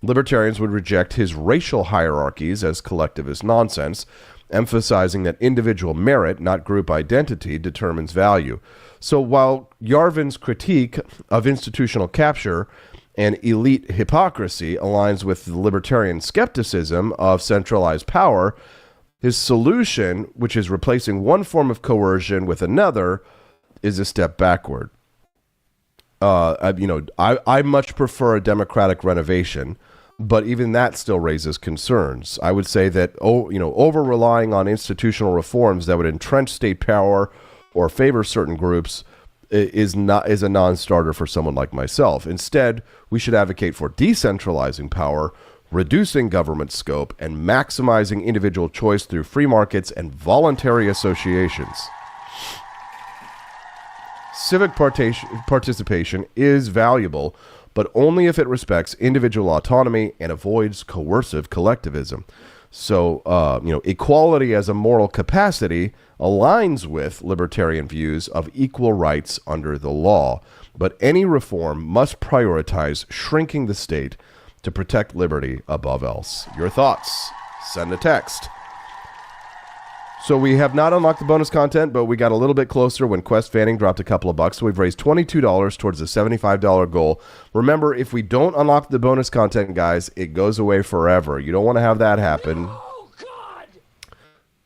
Speaker 3: Libertarians would reject his racial hierarchies as collectivist nonsense, emphasizing that individual merit, not group identity, determines value. So while Yarvin's critique of institutional capture and elite hypocrisy aligns with the libertarian skepticism of centralized power, his solution, which is replacing one form of coercion with another, is a step backward. I much prefer a democratic renovation, but even that still raises concerns. I would say that over-relying on institutional reforms that would entrench state power or favor certain groups is a non-starter for someone like myself. Instead, we should advocate for decentralizing power, reducing government scope, and maximizing individual choice through free markets and voluntary associations. Civic participation is valuable, but only if it respects individual autonomy and avoids coercive collectivism. So, equality as a moral capacity aligns with libertarian views of equal rights under the law. But any reform must prioritize shrinking the state to protect liberty above else. Your thoughts? Send a text. So we have not unlocked the bonus content, but we got a little bit closer when Quest Fanning dropped a couple of bucks. So we've raised $22 towards the $75 goal. Remember, if we don't unlock the bonus content, guys, it goes away forever. You don't want to have that happen. Oh, God!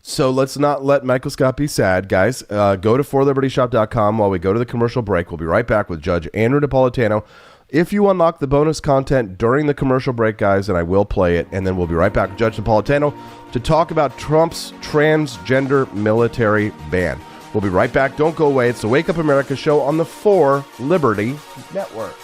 Speaker 3: So let's not let Michael Scott be sad, guys. Go to forlibertyshop.com while we go to the commercial break. We'll be right back with Judge Andrew Napolitano. If you unlock the bonus content during the commercial break, guys, then I will play it, and then we'll be right back with Judge Napolitano to talk about Trump's transgender military ban. We'll be right back. Don't go away. It's the Wake Up America show on the 4 Liberty Network.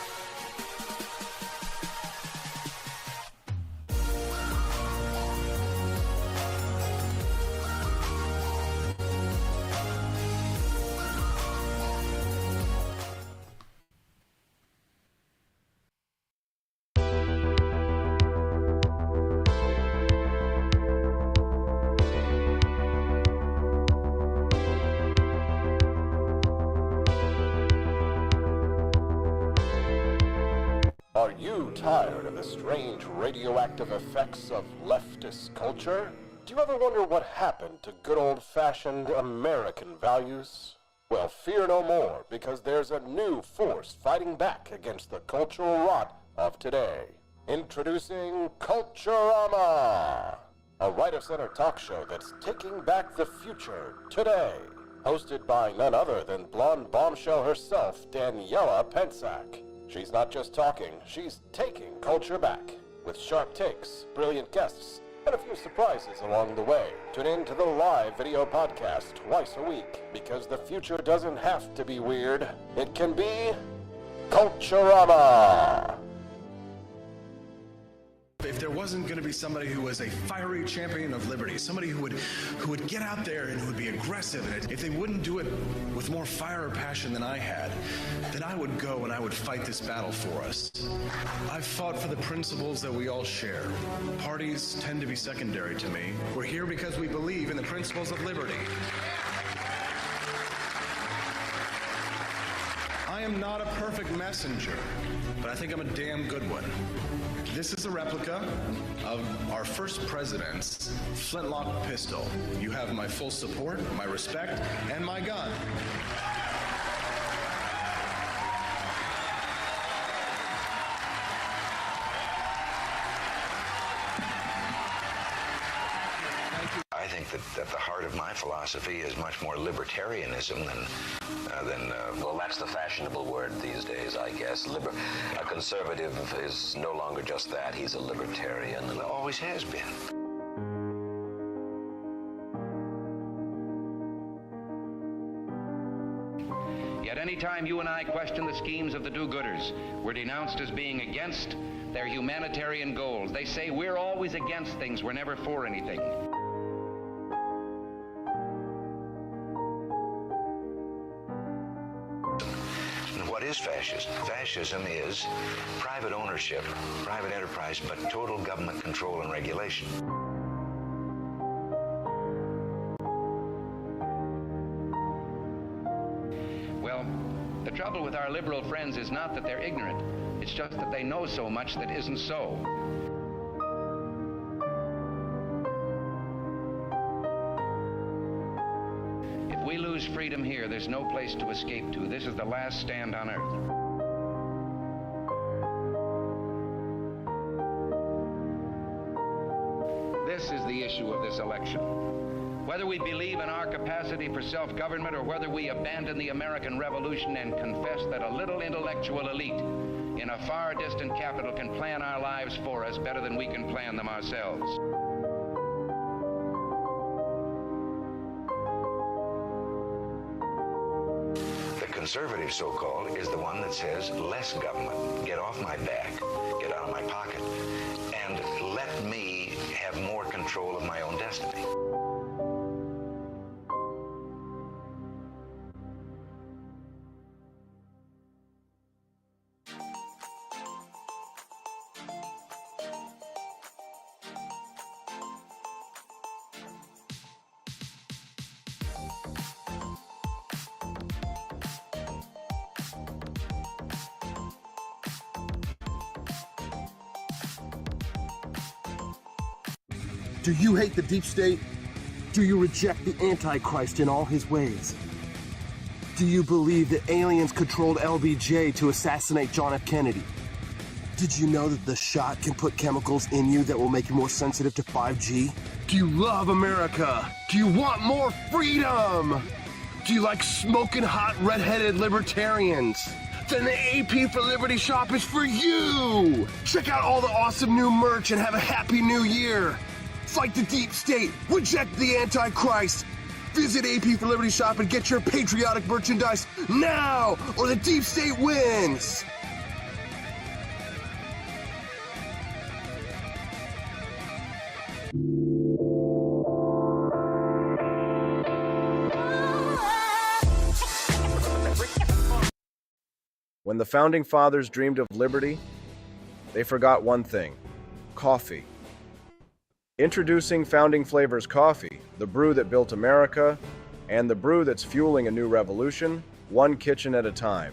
Speaker 7: Are you tired of the strange radioactive effects of leftist culture? Do you ever wonder what happened to good old-fashioned American values? Well, fear no more, because there's a new force fighting back against the cultural rot of today. Introducing Culturama, a right-of-center talk show that's taking back the future today. Hosted by none other than blonde bombshell herself, Daniela Pensack. She's not just talking, she's taking culture back. With sharp takes, brilliant guests, and a few surprises along the way. Tune in to the live video podcast twice a week, because the future doesn't have to be weird. It can be Culturama.
Speaker 8: there wasn't going to be somebody who was a fiery champion of liberty, somebody who would get out there and who would be aggressive. And if they wouldn't do it with more fire or passion than I had, then I would go and I would fight this battle for us. I've fought for the principles that we all share. Parties tend to be secondary to me. We're here because we believe in the principles of liberty. I am not a perfect messenger, but I think I'm a damn good one. This is a replica of our first president's flintlock pistol. You have my full support, my respect, and my gun.
Speaker 9: I think that the heart of my philosophy is much more libertarianism than well, that's the fashionable word these days, I guess. A conservative is no longer just that. He's a libertarian and always has been.
Speaker 10: Yet any time you and I question the schemes of the do-gooders, we're denounced as being against their humanitarian goals. They say we're always against things, we're never for anything.
Speaker 9: What is fascism? Fascism is private ownership, private enterprise, but total government control and regulation.
Speaker 10: Well, the trouble with our liberal friends is not that they're ignorant. It's just that they know so much that isn't so. If we lose freedom here, there's no place to escape to. This is the last stand on earth. This is the issue of this election. Whether we believe in our capacity for self-government or whether we abandon the American Revolution and confess that a little intellectual elite in a far distant capital can plan our lives for us better than we can plan them ourselves.
Speaker 9: The conservative, so-called, is the one that says less government, get off my back, get out of my pocket, and let me have more control of my own destiny.
Speaker 11: Do you hate the deep state? Do you reject the Antichrist in all his ways? Do you believe that aliens controlled LBJ to assassinate John F. Kennedy? Did you know that the shot can put chemicals in you that will make you more sensitive to 5G? Do you love America? Do you want more freedom? Do you like smoking hot red-headed libertarians? Then the AP for Liberty shop is for you! Check out all the awesome new merch and have a happy new year! Fight the deep state, reject the Antichrist. Visit AP for Liberty shop and get your patriotic merchandise now, or the deep state wins.
Speaker 6: When the Founding Fathers dreamed of liberty, they forgot one thing: coffee. Introducing Founding Flavors Coffee, the brew that built America, and the brew that's fueling a new revolution, one kitchen at a time.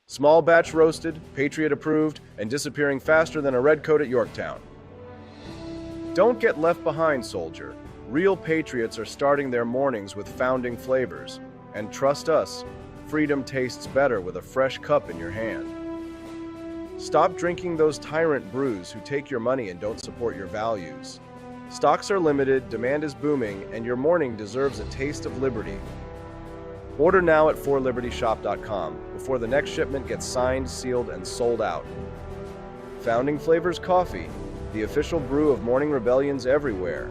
Speaker 6: Small batch roasted, Patriot approved, and disappearing faster than a red coat at Yorktown. Don't get left behind, soldier. Real patriots are starting their mornings with Founding Flavors. And trust us, freedom tastes better with a fresh cup in your hand. Stop drinking those tyrant brews who take your money and don't support your values. Stocks are limited, demand is booming, and your morning deserves a taste of liberty. Order now at forlibertyshop.com before the next shipment gets signed, sealed, and sold out. Founding Flavors Coffee, the official brew of morning rebellions everywhere.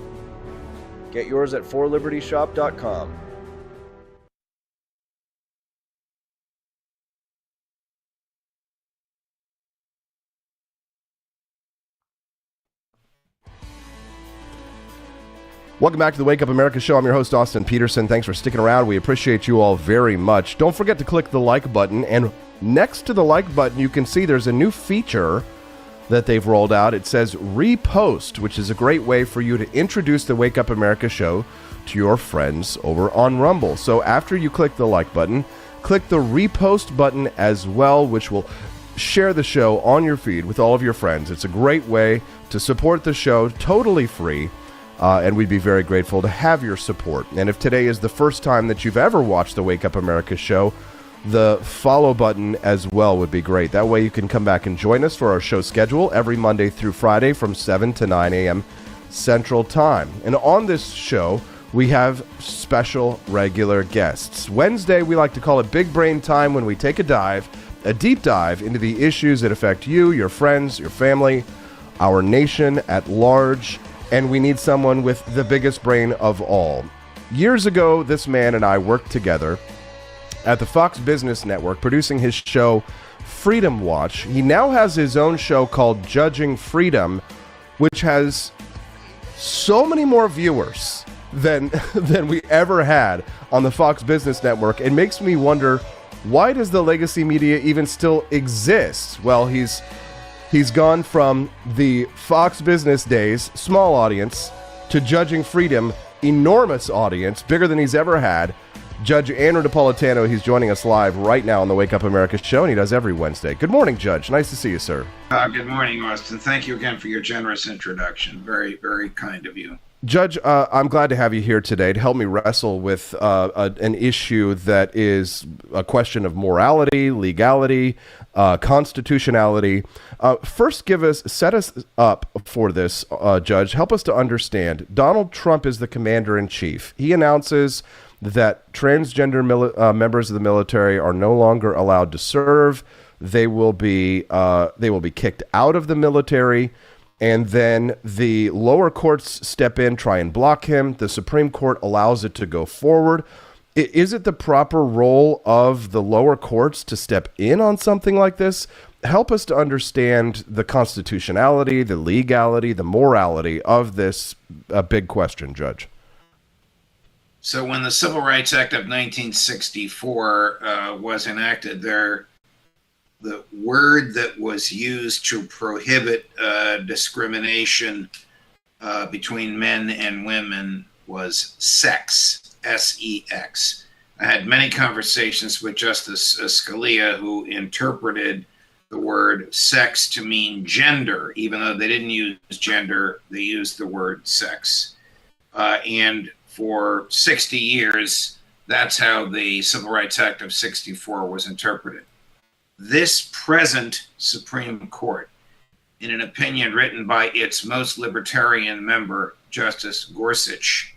Speaker 6: Get yours at forlibertyshop.com.
Speaker 3: Welcome back to the Wake Up America Show. I'm your host, Austin Peterson. Thanks for sticking around. We appreciate you all very much. Don't forget to click the like button. And next to the like button, you can see there's a new feature that they've rolled out. It says repost, which is a great way for you to introduce the Wake Up America Show to your friends over on Rumble. So after you click the like button, click the repost button as well, which will share the show on your feed with all of your friends. It's a great way to support the show, totally free. And we'd be very grateful to have your support. And if today is the first time that you've ever watched the Wake Up America Show, the follow button as well would be great. That way you can come back and join us for our show schedule every Monday through Friday from 7 to 9 a.m. Central Time. And on this show, we have special regular guests. Wednesday, we like to call it Big Brain Time, when we take a deep dive into the issues that affect you, your friends, your family, our nation at large. And we need someone with the biggest brain of all. Years ago, this man and I worked together at the Fox Business Network, producing his show Freedom Watch. He now has his own show called Judging Freedom, which has so many more viewers than we ever had on the Fox Business Network. It makes me wonder, why does the legacy media even still exist? Well, He's gone from the Fox Business days, small audience, to Judging Freedom, enormous audience, bigger than he's ever had. Judge Andrew Napolitano, he's joining us live right now on the Wake Up America Show, and he does every Wednesday. Good morning, Judge. Nice to see you, sir.
Speaker 14: Good morning, Austin. Thank you again for your generous introduction. Very, very kind of you.
Speaker 3: Judge, I'm glad to have you here today to help me wrestle with an issue that is a question of morality, legality, constitutionality. First, set us up for this, Judge. Help us to understand. Donald Trump is the commander-in-chief. He announces that transgender members of the military are no longer allowed to serve. They will be kicked out of the military. And then the lower courts step in, try and block him. The Supreme Court allows it to go forward. Is it the proper role of the lower courts to step in on something like this? Help us to understand the constitutionality, the legality, the morality of this big question, Judge.
Speaker 14: So when the Civil Rights Act of 1964 was enacted, the word that was used to prohibit discrimination between men and women was sex, S-E-X. I had many conversations with Justice Scalia, who interpreted the word sex to mean gender, even though they didn't use gender, they used the word sex. And for 60 years, that's how the Civil Rights Act of 64 was interpreted. This present Supreme Court, in an opinion written by its most libertarian member, Justice Gorsuch,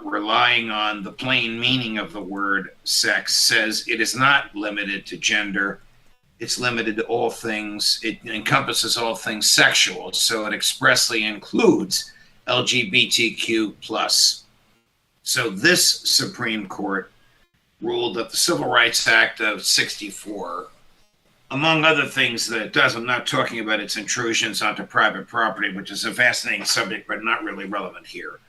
Speaker 14: relying on the plain meaning of the word sex, says it is not limited to gender. It's limited to all things. It encompasses all things sexual, so it expressly includes LGBTQ+. So this Supreme Court ruled that the Civil Rights Act of 64, among other things that it does, I'm not talking about its intrusions onto private property, which is a fascinating subject but not really relevant here,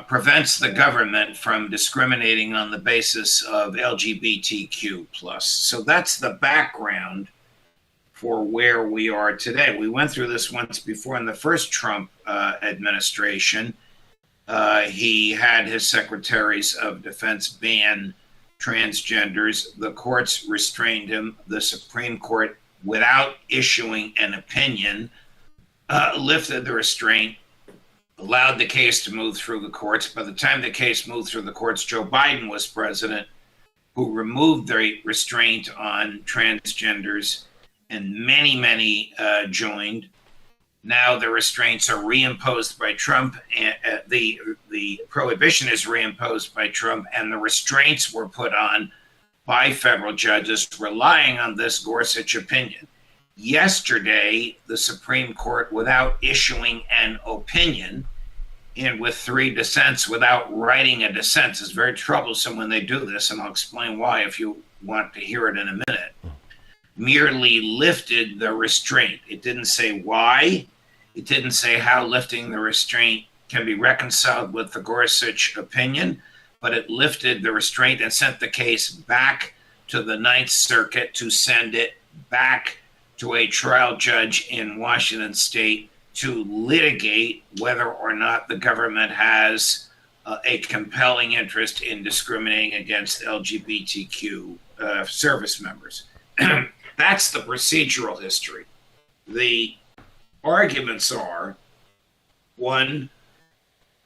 Speaker 14: prevents the government from discriminating on the basis of LGBTQ+. So that's the background for where we are today. We went through this once before in the first Trump administration. He had his secretaries of defense ban transgenders. The courts restrained him. The Supreme Court, without issuing an opinion, lifted the restraint, allowed the case to move through the courts. By the time the case moved through the courts, Joe Biden was president, who removed the restraint on transgenders, and many joined. Now the restraints are reimposed by Trump, and the prohibition is reimposed by Trump, and the restraints were put on by federal judges relying on this Gorsuch opinion. Yesterday, the Supreme Court, without issuing an opinion, and with 3 dissents without writing a dissent, is very troublesome when they do this, and I'll explain why if you want to hear it in a minute, merely lifted the restraint. It didn't say why. It didn't say how lifting the restraint can be reconciled with the Gorsuch opinion, but it lifted the restraint and sent the case back to the Ninth Circuit to send it back to a trial judge in Washington State to litigate whether or not the government has a compelling interest in discriminating against LGBTQ service members. That's the procedural history. The arguments are, one,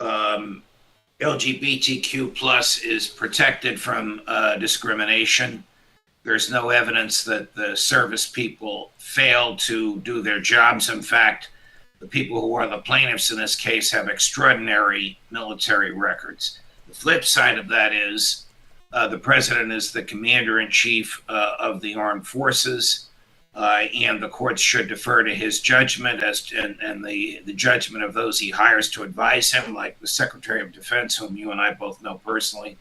Speaker 14: LGBTQ plus is protected from discrimination. There's no evidence that the service people failed to do their jobs. In fact, the people who are the plaintiffs in this case have extraordinary military records. The flip side of that is the president is the commander-in-chief of the armed forces, and the courts should defer to his judgment and the judgment of those he hires to advise him, like the Secretary of Defense, whom you and I both know personally.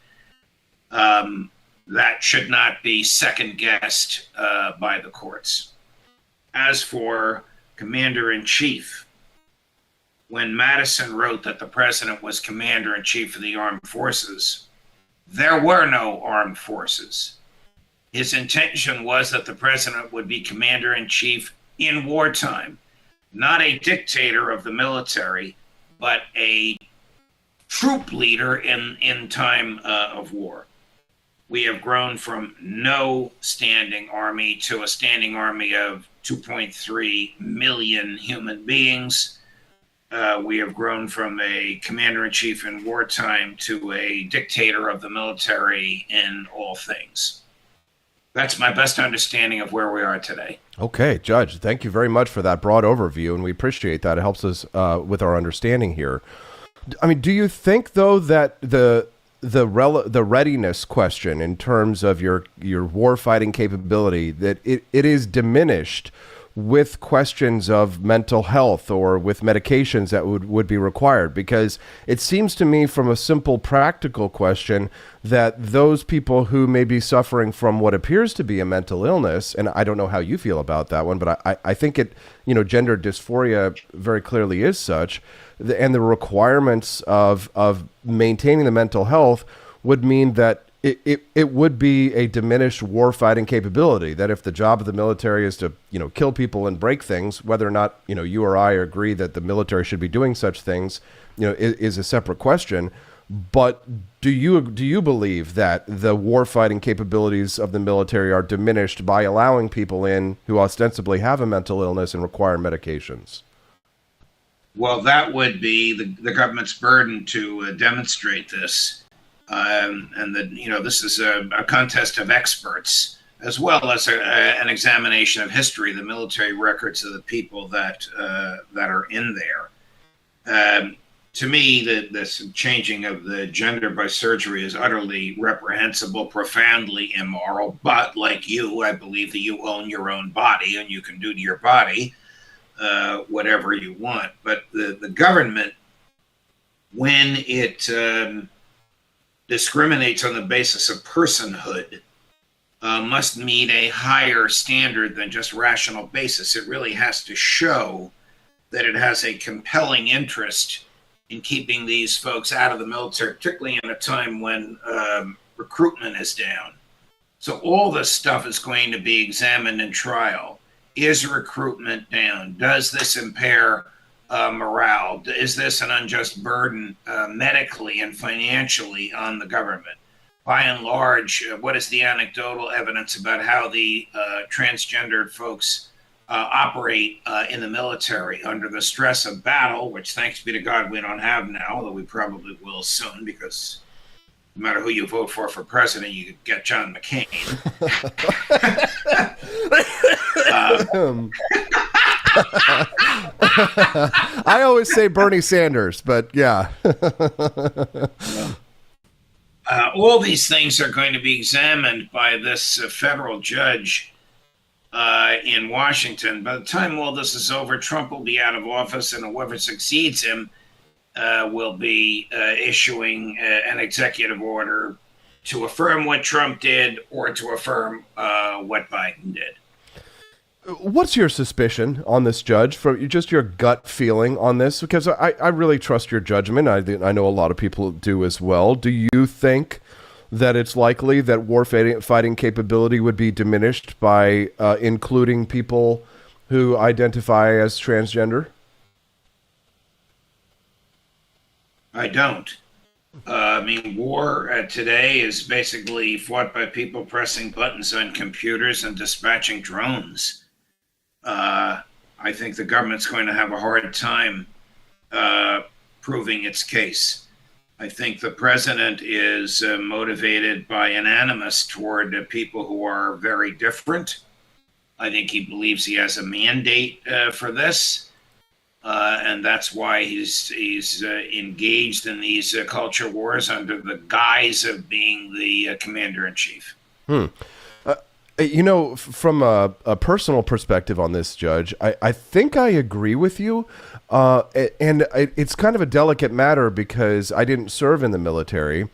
Speaker 14: That should not be second-guessed by the courts. As for commander-in-chief, when Madison wrote that the president was commander-in-chief of the armed forces, there were no armed forces. His intention was that the president would be commander-in-chief in wartime, not a dictator of the military, but a troop leader in time of war. We have grown from no standing army to a standing army of 2.3 million human beings. We have grown from a commander-in-chief in wartime to a dictator of the military in all things. That's my best understanding of where we are today.
Speaker 3: Okay, Judge, thank you very much for that broad overview, and we appreciate that. It helps us with our understanding here. I mean, do you think, though, that the readiness question in terms of your war-fighting capability, that it is diminished with questions of mental health or with medications that would be required? Because it seems to me, from a simple practical question, that those people who may be suffering from what appears to be a mental illness, and I don't know how you feel about that one, but I think gender dysphoria very clearly is such, and the requirements of maintaining the mental health would mean that it would be a diminished warfighting capability, that if the job of the military is to, kill people and break things, whether or not, you or I agree that the military should be doing such things, is a separate question. But do you believe that the warfighting capabilities of the military are diminished by allowing people in who ostensibly have a mental illness and require medications?
Speaker 14: Well, that would be the government's burden to demonstrate this. And that, this is a contest of experts, as well as an examination of history, the military records of the people that are in there. To me, this changing of the gender by surgery is utterly reprehensible, profoundly immoral. But like you, I believe that you own your own body and you can do to your body whatever you want. But the government, when it discriminates on the basis of personhood, must meet a higher standard than just rational basis. It really has to show that it has a compelling interest in keeping these folks out of the military, particularly in a time when recruitment is down. So all this stuff is going to be examined in trial. Is recruitment down? Does this impair morale? Is this an unjust burden medically and financially on the government? By and large, what is the anecdotal evidence about how the transgendered folks operate in the military under the stress of battle, which thanks be to God we don't have now, although we probably will soon, because no matter who you vote for president, you could get John McCain.
Speaker 3: I always say Bernie Sanders, but yeah.
Speaker 14: All these things are going to be examined by this federal judge in Washington. By the time all this is over, Trump will be out of office, and whoever succeeds him will be issuing an executive order to affirm what Trump did or to affirm what Biden did.
Speaker 3: What's your suspicion on this, Judge, from just your gut feeling on this? Because I really trust your judgment. I know a lot of people do as well. Do you think that it's likely that war fighting capability would be diminished by including people who identify as transgender?
Speaker 14: I don't. I mean, war today is basically fought by people pressing buttons on computers and dispatching drones. I think the government's going to have a hard time proving its case. I think the president is motivated by an animus toward people who are very different. I think he believes he has a mandate for this. And that's why he's engaged in these culture wars under the guise of being the commander-in-chief.
Speaker 3: From a personal perspective on this, Judge, I think I agree with you. And it's kind of a delicate matter because I didn't serve in the military.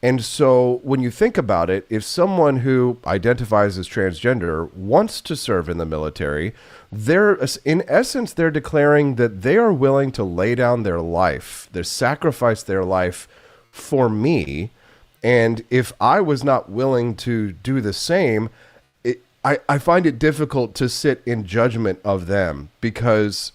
Speaker 3: And so when you think about it, if someone who identifies as transgender wants to serve in the military, in essence, they're declaring that they are willing to lay down their life, they sacrifice their life for me. And if I was not willing to do the same, I find it difficult to sit in judgment of them, because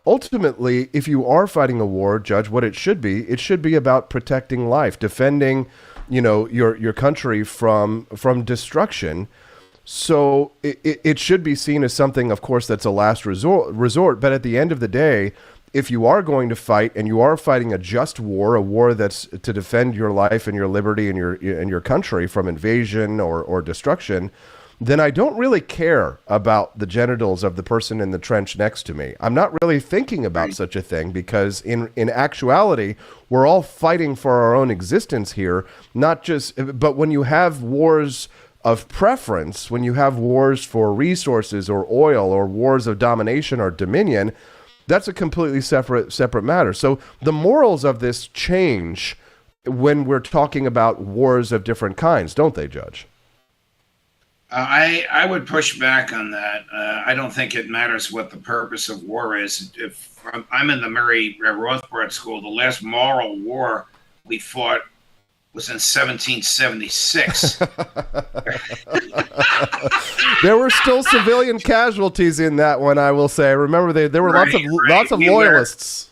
Speaker 3: ultimately, if you are fighting a war, Judge, what it should be about protecting life, defending, your country from destruction. So it should be seen as something, of course, that's a last resort. But at the end of the day, if you are going to fight and you are fighting a just war, a war that's to defend your life and your liberty and your country from invasion or destruction, then I don't really care about the genitals of the person in the trench next to me. I'm not really thinking about such a thing, because in actuality, we're all fighting for our own existence here, but when you have wars of preference, when you have wars for resources or oil, or wars of domination or dominion, that's a completely separate matter. So the morals of this change when we're talking about wars of different kinds, don't they, Judge?
Speaker 14: I would push back on that. I don't think it matters what the purpose of war is. If I'm in the Mary Rothbard School, the last moral war we fought was in 1776.
Speaker 3: There were still civilian casualties in that one, I will say. Remember, there were lots of loyalists.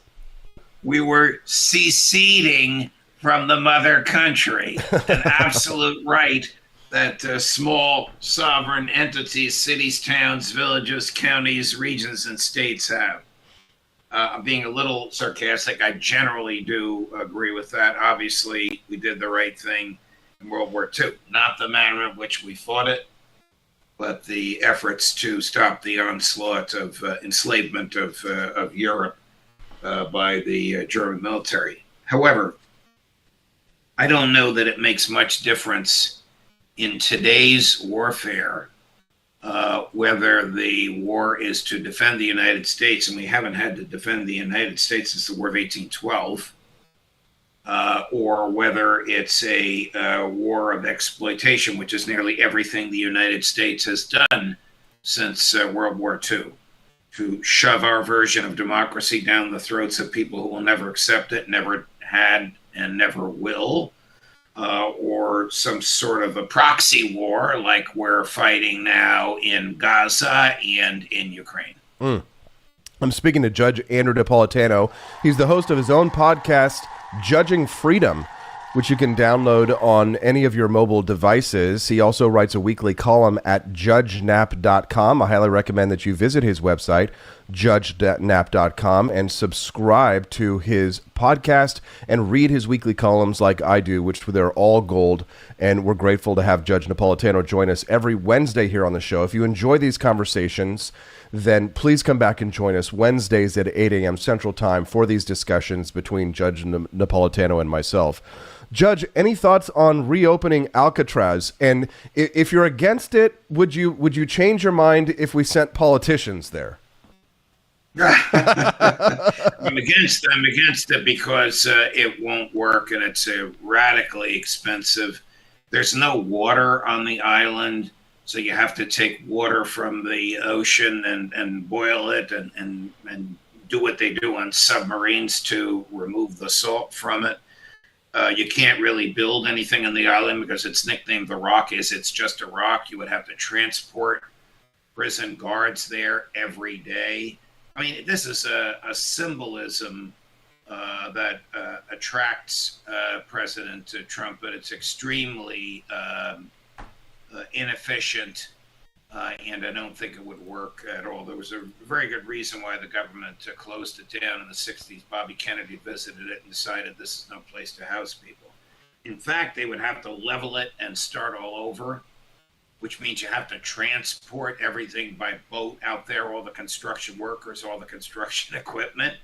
Speaker 14: We were seceding from the mother country, an absolute right that small sovereign entities, cities, towns, villages, counties, regions, and states have. Being a little sarcastic, I generally do agree with that. Obviously, we did the right thing in World War II. Not the manner in which we fought it, but the efforts to stop the onslaught of enslavement of Europe by the German military. However, I don't know that it makes much difference in today's warfare, whether the war is to defend the United States, and we haven't had to defend the United States since the War of 1812, or whether it's a war of exploitation, which is nearly everything the United States has done since World War II, to shove our version of democracy down the throats of people who will never accept it, never had, and never will. Or some sort of a proxy war like we're fighting now in Gaza and in Ukraine.
Speaker 3: I'm speaking to Judge Andrew Napolitano. He's the host of his own podcast, Judging Freedom, which you can download on any of your mobile devices. He also writes a weekly column at judgenap.com. I highly recommend that you visit his website, judgenap.com, and subscribe to his podcast and read his weekly columns like I do, which they're all gold. And we're grateful to have Judge Napolitano join us every Wednesday here on the show. If you enjoy these conversations, then please come back and join us Wednesdays at 8 a.m. Central Time for these discussions between Judge Napolitano and myself. Judge, any thoughts on reopening Alcatraz? And if you're against it, would you change your mind if we sent politicians there?
Speaker 14: I'm against it because it won't work, and it's radically expensive. There's no water on the island, So you have to take water from the ocean and boil it and do what they do on submarines to remove the salt from it. You can't really build anything on the island because it's nicknamed the Rock. It's just a rock. You would have to transport prison guards there every day. I mean, this is a symbolism that attracts President Trump, but it's extremely inefficient, and I don't think it would work at all. There was a very good reason why the government closed it down in the 60s. Bobby Kennedy visited it and decided this is no place to house people. In fact, they would have to level it and start all over, which means you have to transport everything by boat out there, all the construction workers, all the construction equipment.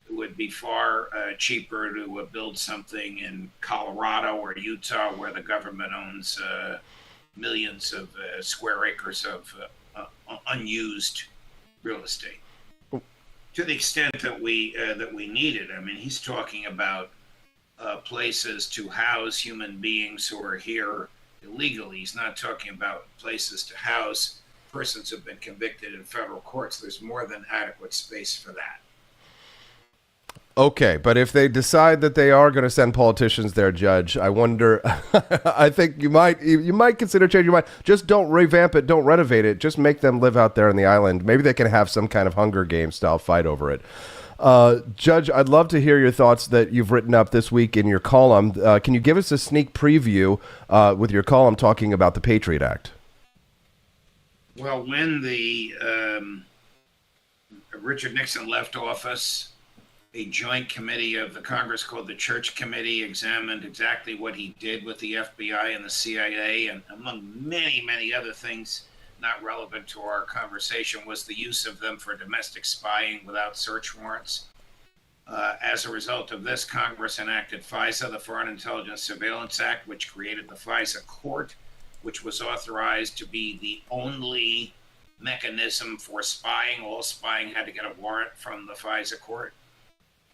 Speaker 14: It would be far cheaper to build something in Colorado or Utah, where the government owns millions of square acres of unused real estate. To the extent that we need it, I mean, he's talking about places to house human beings who are here illegally. He's not talking about places to house persons who have been convicted in federal courts. There's more than adequate space for that.
Speaker 3: Okay, but if they decide that they are going to send politicians there, Judge, I wonder. I think you might consider changing your mind. Just don't revamp it, don't renovate it. Just make them live out there on the island. Maybe they can have some kind of Hunger Games style fight over it. Judge, I'd love to hear your thoughts that you've written up this week in your column. Can you give us a sneak preview with your column talking about the Patriot Act?
Speaker 14: Well, when the Richard Nixon left office, a joint committee of the Congress called the Church Committee examined exactly what he did with the FBI and the CIA, and among many, many other things not relevant to our conversation was the use of them for domestic spying without search warrants. As a result of this, Congress enacted FISA, the Foreign Intelligence Surveillance Act, which created the FISA court, which was authorized to be the only mechanism for spying. All spying had to get a warrant from the FISA court.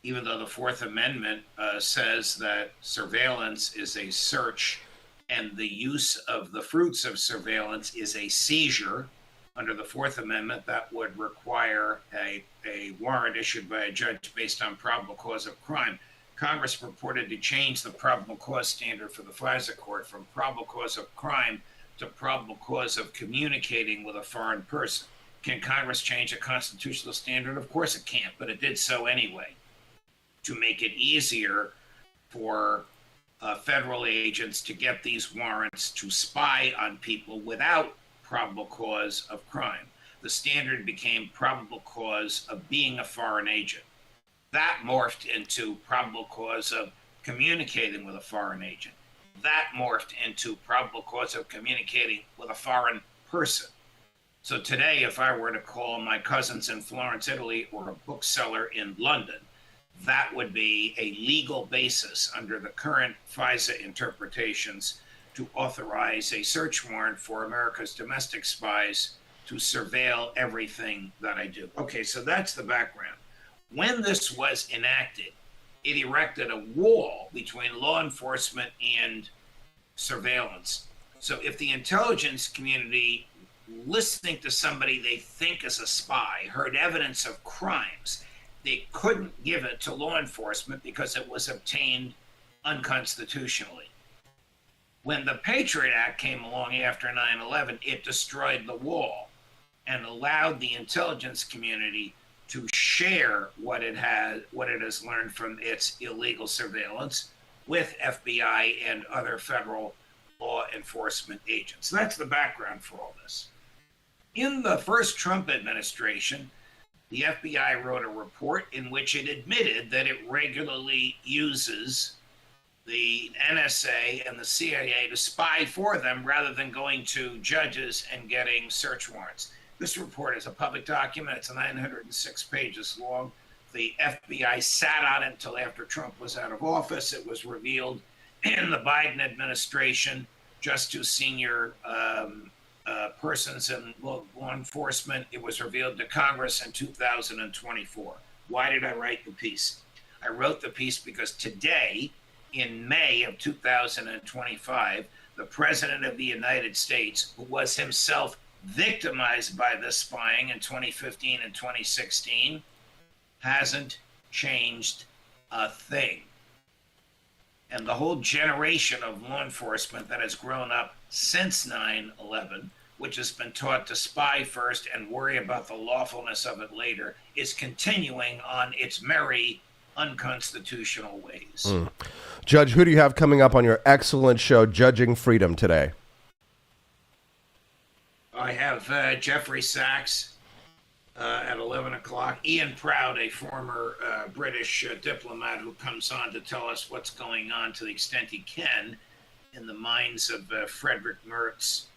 Speaker 14: Even though the Fourth Amendment says that surveillance is a search and the use of the fruits of surveillance is a seizure, under the Fourth Amendment, that would require a warrant issued by a judge based on probable cause of crime. Congress purported to change the probable cause standard for the FISA court from probable cause of crime to probable cause of communicating with a foreign person. Can Congress change a constitutional standard? Of course it can't, but it did so anyway, to make it easier for federal agents to get these warrants to spy on people without probable cause of crime. The standard became probable cause of being a foreign agent. That morphed into probable cause of communicating with a foreign agent. That morphed into probable cause of communicating with a foreign person. So today, if I were to call my cousins in Florence, Italy, or a bookseller in London, that would be a legal basis under the current FISA interpretations to authorize a search warrant for America's domestic spies to surveil everything that I do. Okay, so that's the background. When this was enacted, it erected a wall between law enforcement and surveillance. So if the intelligence community, listening to somebody they think is a spy, heard evidence of crimes, they couldn't give it to law enforcement because it was obtained unconstitutionally. When the Patriot Act came along after 9/11, it destroyed the wall and allowed the intelligence community to share what it has learned from its illegal surveillance with FBI and other federal law enforcement agents. That's the background for all this. In the first Trump administration, the FBI wrote a report in which it admitted that it regularly uses the NSA and the CIA to spy for them rather than going to judges and getting search warrants. This report is a public document. It's 906 pages long. The FBI sat on it until after Trump was out of office. It was revealed in the Biden administration just to senior persons in law enforcement. It was revealed to Congress in 2024. Why did I write the piece? I wrote the piece because today, in May of 2025, the President of the United States, who was himself victimized by this spying in 2015 and 2016, hasn't changed a thing. And the whole generation of law enforcement that has grown up since 9/11, which has been taught to spy first and worry about the lawfulness of it later, is continuing on its merry, unconstitutional ways.
Speaker 3: Judge, who do you have coming up on your excellent show, Judging Freedom, today?
Speaker 14: I have Jeffrey Sachs at 11 o'clock. Ian Proud, a former British diplomat who comes on to tell us what's going on to the extent he can in the minds of Frederick Merz,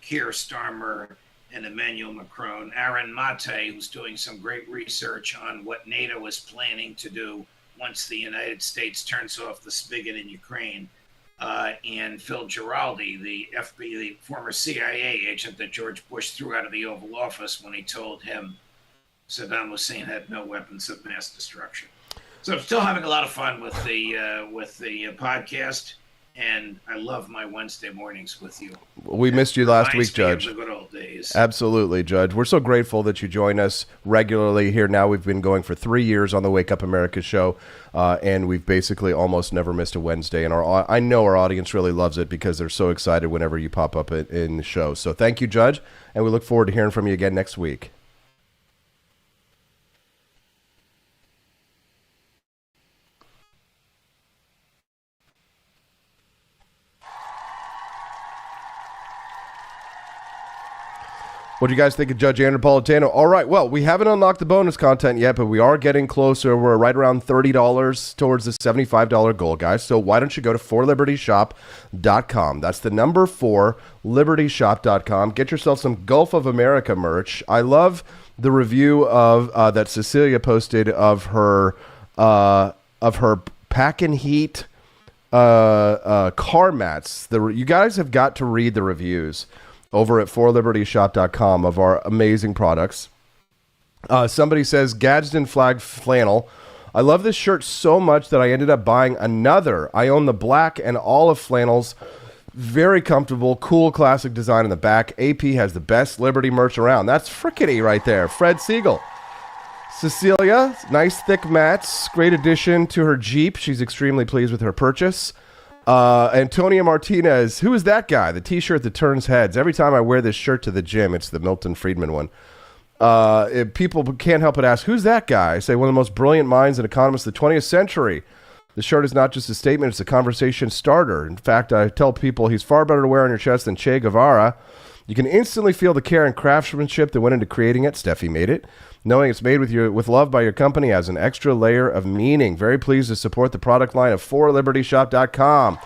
Speaker 14: Keir Starmer, and Emmanuel Macron. Aaron Mate, who's doing some great research on what NATO is planning to do once the United States turns off the spigot in Ukraine. And Phil Giraldi, the former CIA agent that George Bush threw out of the Oval Office when he told him Saddam Hussein had no weapons of mass destruction. So I'm still having a lot of fun with the podcast, and I love my Wednesday mornings with you.
Speaker 3: We missed you last week, Judge.
Speaker 14: The good old days.
Speaker 3: Absolutely, Judge. We're so grateful that you join us regularly here. Now we've been going for 3 years on the Wake Up America show, and we've basically almost never missed a Wednesday. And I know our audience really loves it because they're so excited whenever you pop up in the show. So thank you, Judge, and we look forward to hearing from you again next week. What do you guys think of Judge Andrew Napolitano? All right, well, we haven't unlocked the bonus content yet, but we are getting closer. We're right around $30 towards the $75 goal, guys. So why don't you go to forlibertyshop.com. That's the number 4, libertyshop.com. Get yourself some Gulf of America merch. I love the review of that Cecilia posted of her pack and heat car mats. You guys have got to read the reviews over at forlibertyshop.com of our amazing products. Somebody says, Gadsden flag flannel. I love this shirt so much that I ended up buying another. I own the black and olive flannels. Very comfortable, cool, classic design in the back. AP has the best Liberty merch around. That's frickety right there. Fred Siegel. Cecilia, nice thick mats. Great addition to her Jeep. She's extremely pleased with her purchase. Antonia Martinez, who is that guy? The t-shirt that turns heads. Every time I wear this shirt to the gym, it's the Milton Friedman one. People can't help but ask, who's that guy? I say, one of the most brilliant minds and economists of the 20th century. The shirt is not just a statement, it's a conversation starter. In fact, I tell people he's far better to wear on your chest than Che Guevara. You can instantly feel the care and craftsmanship that went into creating it. Steffi made it. Knowing it's made with love by your company has an extra layer of meaning. Very pleased to support the product line of forlibertyshop.com.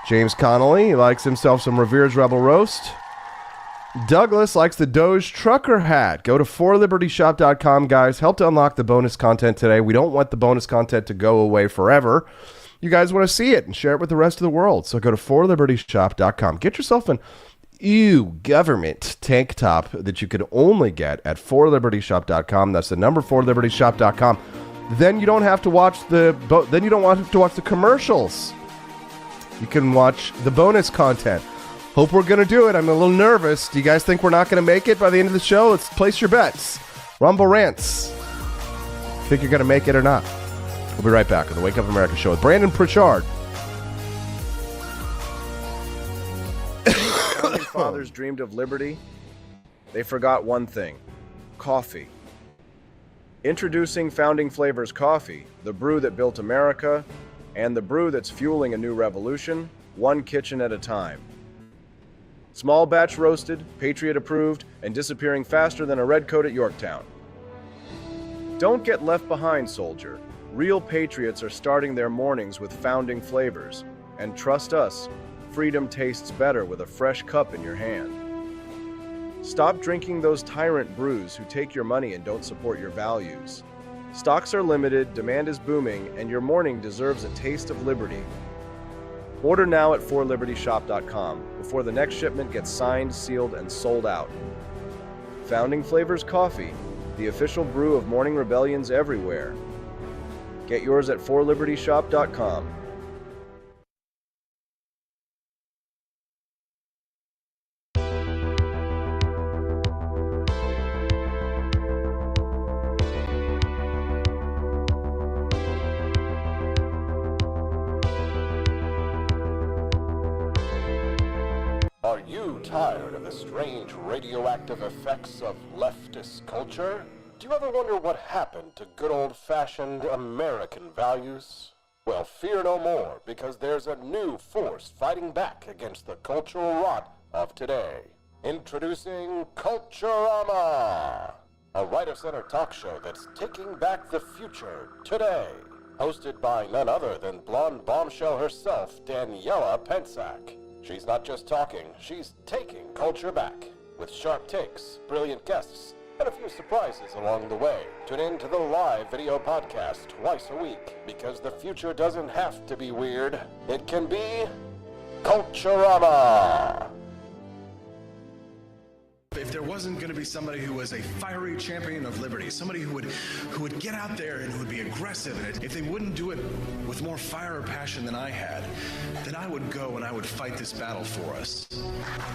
Speaker 3: James Connolly likes himself some Revere's Rebel Roast. Douglas likes the Doge trucker hat. Go to forlibertyshop.com, guys. Help to unlock the bonus content today. We don't want the bonus content to go away forever. You guys want to see it and share it with the rest of the world. So go to forlibertyshop.com. Get yourself an government tank top that you could only get at forlibertyshop.com. That's the number 4libertyshop.com. Then you don't have to watch the commercials. You can watch the bonus content. Hope we're gonna do it. I'm a little nervous. Do you guys think we're not gonna make it by the end of the show? Let's place your bets. Rumble Rants. Think you're gonna make it or not? We'll be right back on the Wake Up America show with Brandon Pritchard.
Speaker 6: Founding fathers dreamed of liberty. They forgot one thing: coffee. Introducing Founding Flavors Coffee, the brew that built America, and the brew that's fueling a new revolution, one kitchen at a time. Small batch roasted, Patriot approved, and disappearing faster than a red coat at Yorktown. Don't get left behind, soldier. Real patriots are starting their mornings with Founding Flavors. And trust us, freedom tastes better with a fresh cup in your hand. Stop drinking those tyrant brews who take your money and don't support your values. Stocks are limited, demand is booming, and your morning deserves a taste of liberty. Order now at forlibertyshop.com before the next shipment gets signed, sealed, and sold out. Founding Flavors Coffee, the official brew of morning rebellions everywhere. Get yours at forlibertyshop.com.
Speaker 7: tired of the strange radioactive effects of leftist culture? Do you ever wonder what happened to good old-fashioned American values? Well, fear no more, because there's a new force fighting back against the cultural rot of today. Introducing Culturama, a right-of-center talk show that's taking back the future today. Hosted by none other than blonde bombshell herself, Daniela Pensack. She's not just talking, she's taking culture back. With sharp takes, brilliant guests, and a few surprises along the way. Tune in to the live video podcast twice a week, because the future doesn't have to be weird. It can be Culturama.
Speaker 8: If there wasn't going to be somebody who was a fiery champion of liberty, somebody who would get out there and who would be aggressive, and if they wouldn't do it with more fire or passion than I had, then I would go and I would fight this battle for us.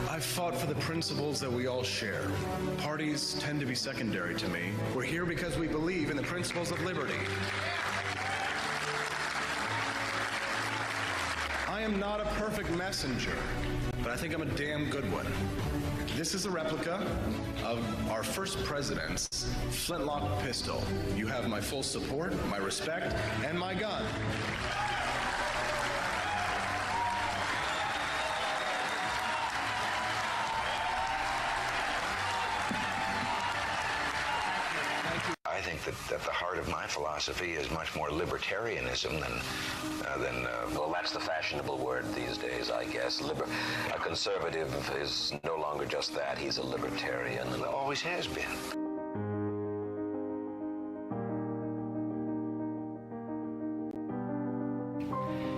Speaker 8: I've fought for the principles that we all share. Parties tend to be secondary to me. We're here because we believe in the principles of liberty. I am not a perfect messenger, but I think I'm a damn good one. This is a replica of our first president's flintlock pistol. You have my full support, my respect, and my gun.
Speaker 9: I think that the heart of my philosophy is much more libertarianism than well, that's the fashionable word these days, I guess. A conservative is no longer just that. He's a libertarian and always has been.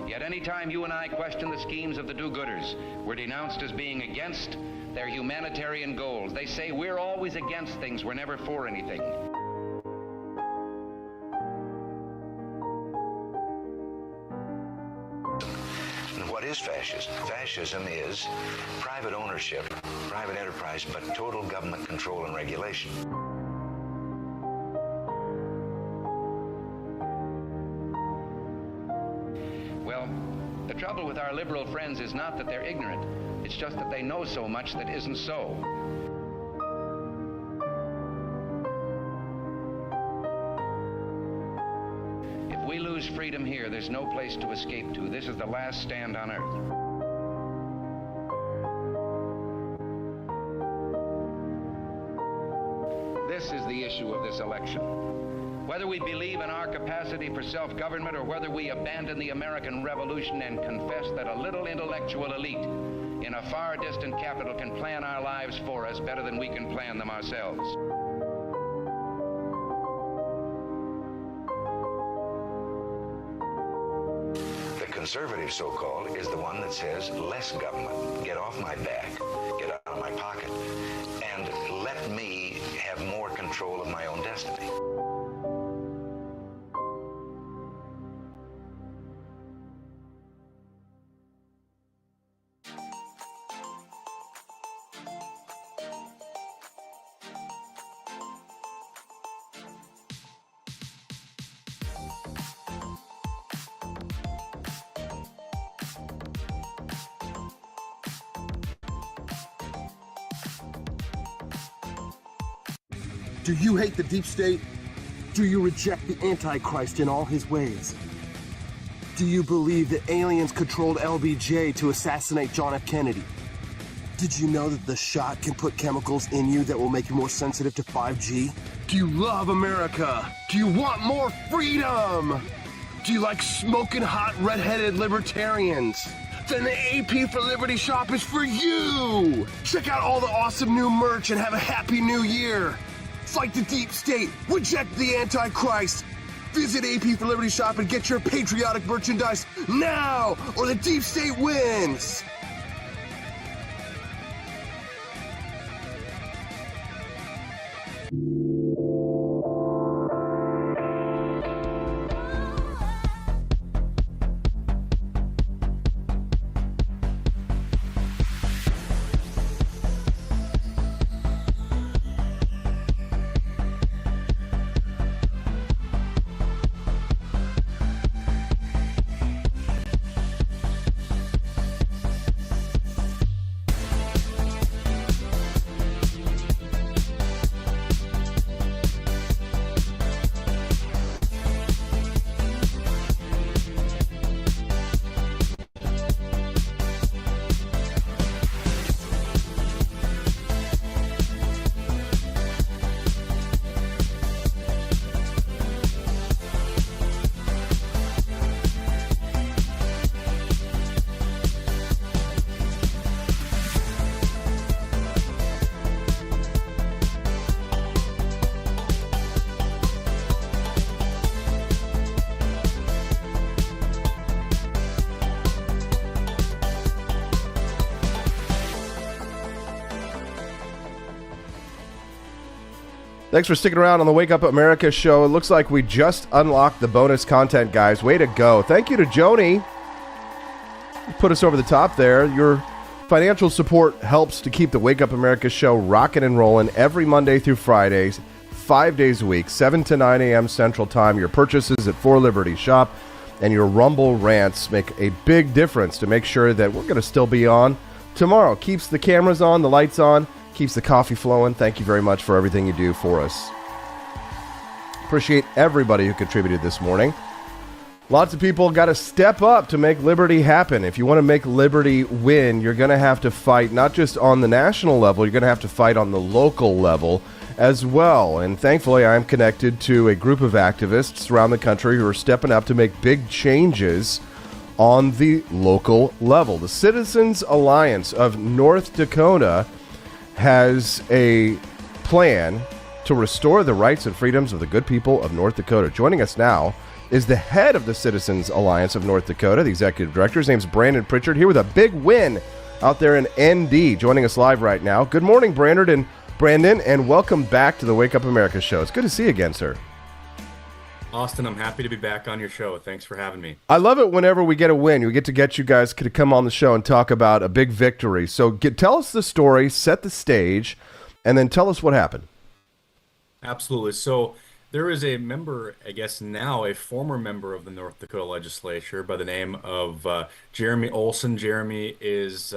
Speaker 10: Yet any time you and I question the schemes of the do-gooders, we're denounced as being against their humanitarian goals. They say we're always against things, we're never for anything.
Speaker 9: What is fascism? Fascism is private ownership, private enterprise, but total government control and regulation.
Speaker 10: Well, the trouble with our liberal friends is not that they're ignorant. It's just that they know so much that isn't so. If we lose freedom here, there's no place to escape to. This is the last stand on earth. This is the issue of this election. Whether we believe in our capacity for self-government or whether we abandon the American Revolution and confess that a little intellectual elite in a far distant capital can plan our lives for us better than we can plan them ourselves.
Speaker 9: The conservative, so-called, is the one that says less government, get off my back, get out of my pocket, and let me have more control of my own destiny.
Speaker 11: Do you hate the deep state? Do you reject the Antichrist in all his ways? Do you believe that aliens controlled LBJ to assassinate John F. Kennedy? Did you know that the shot can put chemicals in you that will make you more sensitive to 5G? Do you love America? Do you want more freedom? Do you like smoking hot red-headed libertarians? Then the AP for Liberty shop is for you! Check out all the awesome new merch and have a happy new year! Fight the deep state, reject the Antichrist. Visit AP for Liberty shop and get your patriotic merchandise now, or the deep state wins.
Speaker 3: Thanks for sticking around on the Wake Up America show. It looks like we just unlocked the bonus content, guys. Way to go. Thank you to Joni. Put us over the top there. Your financial support helps to keep the Wake Up America show rocking and rolling every Monday through Fridays, 5 days a week, 7 to 9 a.m. Central Time. Your purchases at 4 Liberty Shop and your Rumble rants make a big difference to make sure that we're going to still be on tomorrow. Keeps the cameras on, the lights on, keeps the coffee flowing. Thank you very much for everything you do for us. Appreciate everybody who contributed this morning. Lots of people got to step up to make liberty happen. If you want to make liberty win, you're going to have to fight not just on the national level, you're going to have to fight on the local level as well. And thankfully, I'm connected to a group of activists around the country who are stepping up to make big changes on the local level. The Citizens Alliance of North Dakota has a plan to restore the rights and freedoms of the good people of North Dakota. Joining us now is the head of the Citizens Alliance of North Dakota, the executive director. His name's Brandon Pritchard, here with a big win out there in ND, joining us live right now. Good morning, Brandon, and welcome back to the Wake Up America show. It's good to see you again, sir.
Speaker 15: Austin, I'm happy to be back on your show. Thanks for having me.
Speaker 3: I love it whenever we get a win. We get to get you guys to come on the show and talk about a big victory. So tell us the story, set the stage, and then tell us what happened.
Speaker 15: Absolutely. So there is a member, I guess now a former member of the North Dakota legislature by the name of Jeremy Olson. Jeremy is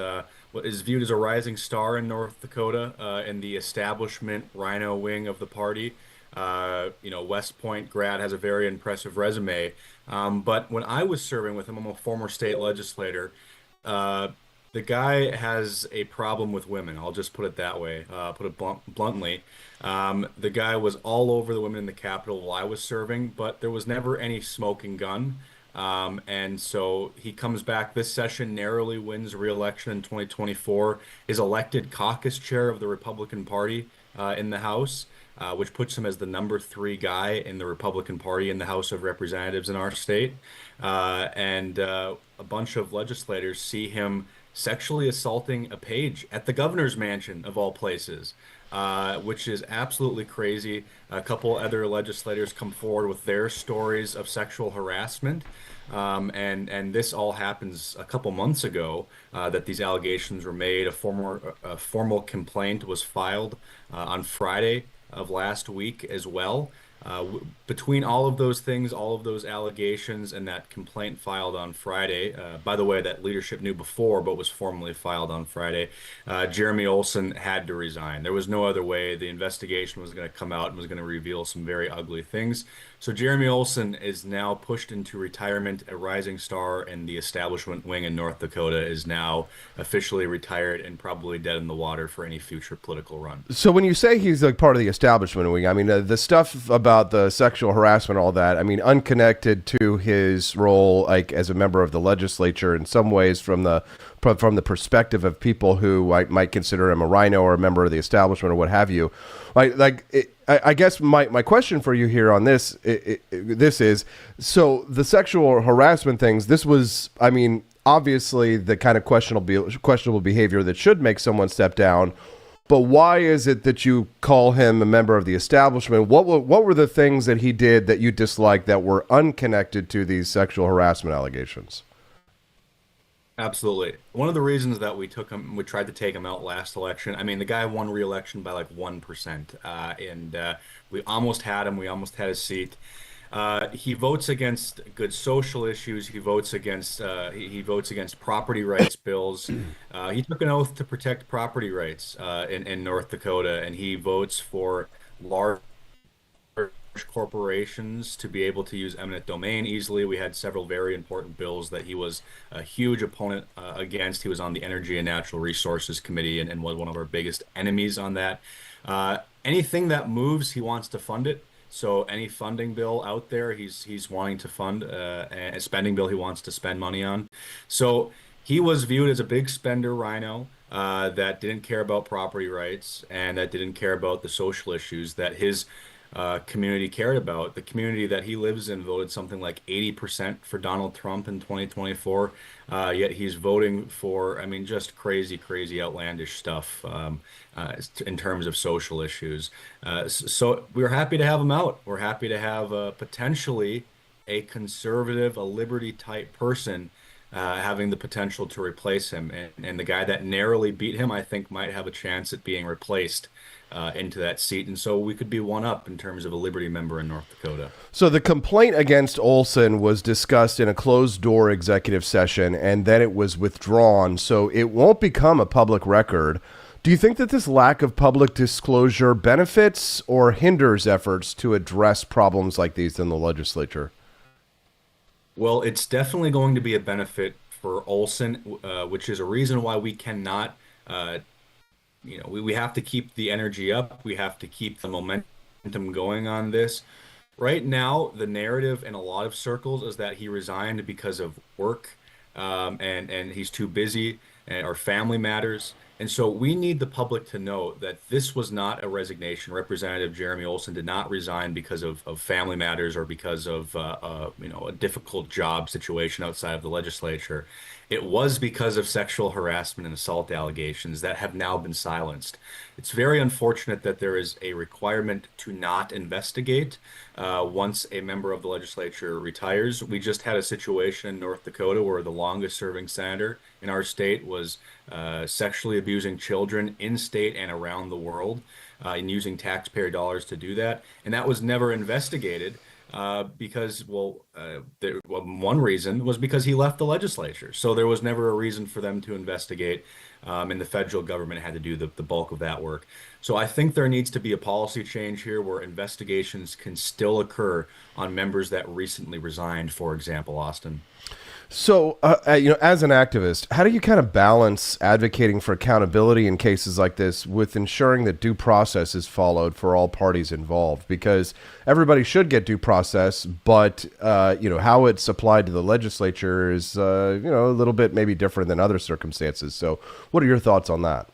Speaker 15: what is viewed as a rising star in North Dakota in the establishment Rhino wing of the party. West Point grad, has a very impressive resume. But when I was serving with him, I'm a former state legislator. The guy has a problem with women. I'll just put it that way, put it bluntly. The guy was all over the women in the Capitol while I was serving, but there was never any smoking gun. And so he comes back this session, narrowly wins re-election in 2024, is elected caucus chair of the Republican Party in the House, which puts him as the number 3 guy in the Republican Party in the House of Representatives in our state. And a bunch of legislators see him sexually assaulting a page at the governor's mansion, of all places, which is absolutely crazy. A couple other legislators come forward with their stories of sexual harassment. And this all happens a couple months ago, that these allegations were made. A formal complaint was filed on Friday of last week as well. Between all of those things, all of those allegations, and that complaint filed on Friday, by the way, that leadership knew before but was formally filed on Friday, Jeremy Olson had to resign. There was no other way. The investigation was going to come out and was going to reveal some very ugly things. So Jeremy Olson is now pushed into retirement. A rising star in the establishment wing in North Dakota is now officially retired and probably dead in the water for any future political run.
Speaker 3: So when you say he's like part of the establishment wing, I mean, the stuff about the sexual harassment, all that, I mean, unconnected to his role, like as a member of the legislature, in some ways, from the perspective of people who might consider him a rhino or a member of the establishment or what have you. I guess my question for you here on this is, so the sexual harassment things, this was, I mean, obviously the kind of questionable behavior that should make someone step down. But why is it that you call him a member of the establishment? What were the things that he did that you disliked that were unconnected to these sexual harassment allegations?
Speaker 15: Absolutely. One of the reasons that we tried to take him out last election, I mean, the guy won re-election by like 1%, and we almost had him. We almost had his seat. He votes against good social issues. He votes against property rights bills. He took an oath to protect property rights in North Dakota, and he votes for large corporations to be able to use eminent domain easily. We had several very important bills that he was a huge opponent against. He was on the Energy and Natural Resources Committee and was one of our biggest enemies on that. Anything that moves, he wants to fund it. So any funding bill out there, he's wanting to fund. A spending bill he wants to spend money on. So he was viewed as a big spender rhino that didn't care about property rights and that didn't care about the social issues that his community cared about. The community that he lives in voted something like 80% for Donald Trump in 2024. Yet he's voting for, I mean, just crazy, crazy, outlandish stuff in terms of social issues. So we're happy to have him out. We're happy to have potentially a conservative, a liberty type person having the potential to replace him. And the guy that narrowly beat him, I think, might have a chance at being replaced into that seat. And so we could be one up in terms of a Liberty member in North Dakota.
Speaker 3: So the complaint against Olson was discussed in a closed-door executive session, and then it was withdrawn, so it won't become a public record. Do you think that this lack of public disclosure benefits or hinders efforts to address problems like these in the legislature?
Speaker 15: Well, it's definitely going to be a benefit for Olson, which is a reason why we cannot, we have to keep the energy up. We have to keep the momentum going on this. Right now, the narrative in a lot of circles is that he resigned because of work, and he's too busy, or family matters. And so we need the public to know that this was not a resignation. Representative Jeremy Olson did not resign because of family matters or because of a difficult job situation outside of the legislature. It was because of sexual harassment and assault allegations that have now been silenced. It's very unfortunate that there is a requirement to not investigate once a member of the legislature retires. We just had a situation in North Dakota where the longest serving senator in our state was sexually abusing children in state and around the world and using taxpayer dollars to do that. And that was never investigated because, one reason was because he left the legislature. So there was never a reason for them to investigate, and the federal government had to do the bulk of that work. So I think there needs to be a policy change here where investigations can still occur on members that recently resigned, for example, Austin.
Speaker 3: So, as an activist, how do you kind of balance advocating for accountability in cases like this with ensuring that due process is followed for all parties involved? Because everybody should get due process, but, how it's applied to the legislature is, a little bit maybe different than other circumstances. So what are your thoughts on that?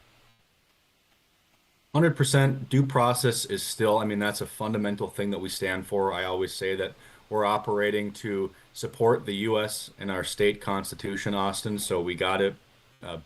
Speaker 15: 100% due process is still, that's a fundamental thing that we stand for. I always say that we're operating to support the U.S. and our state constitution, Austin, so we got to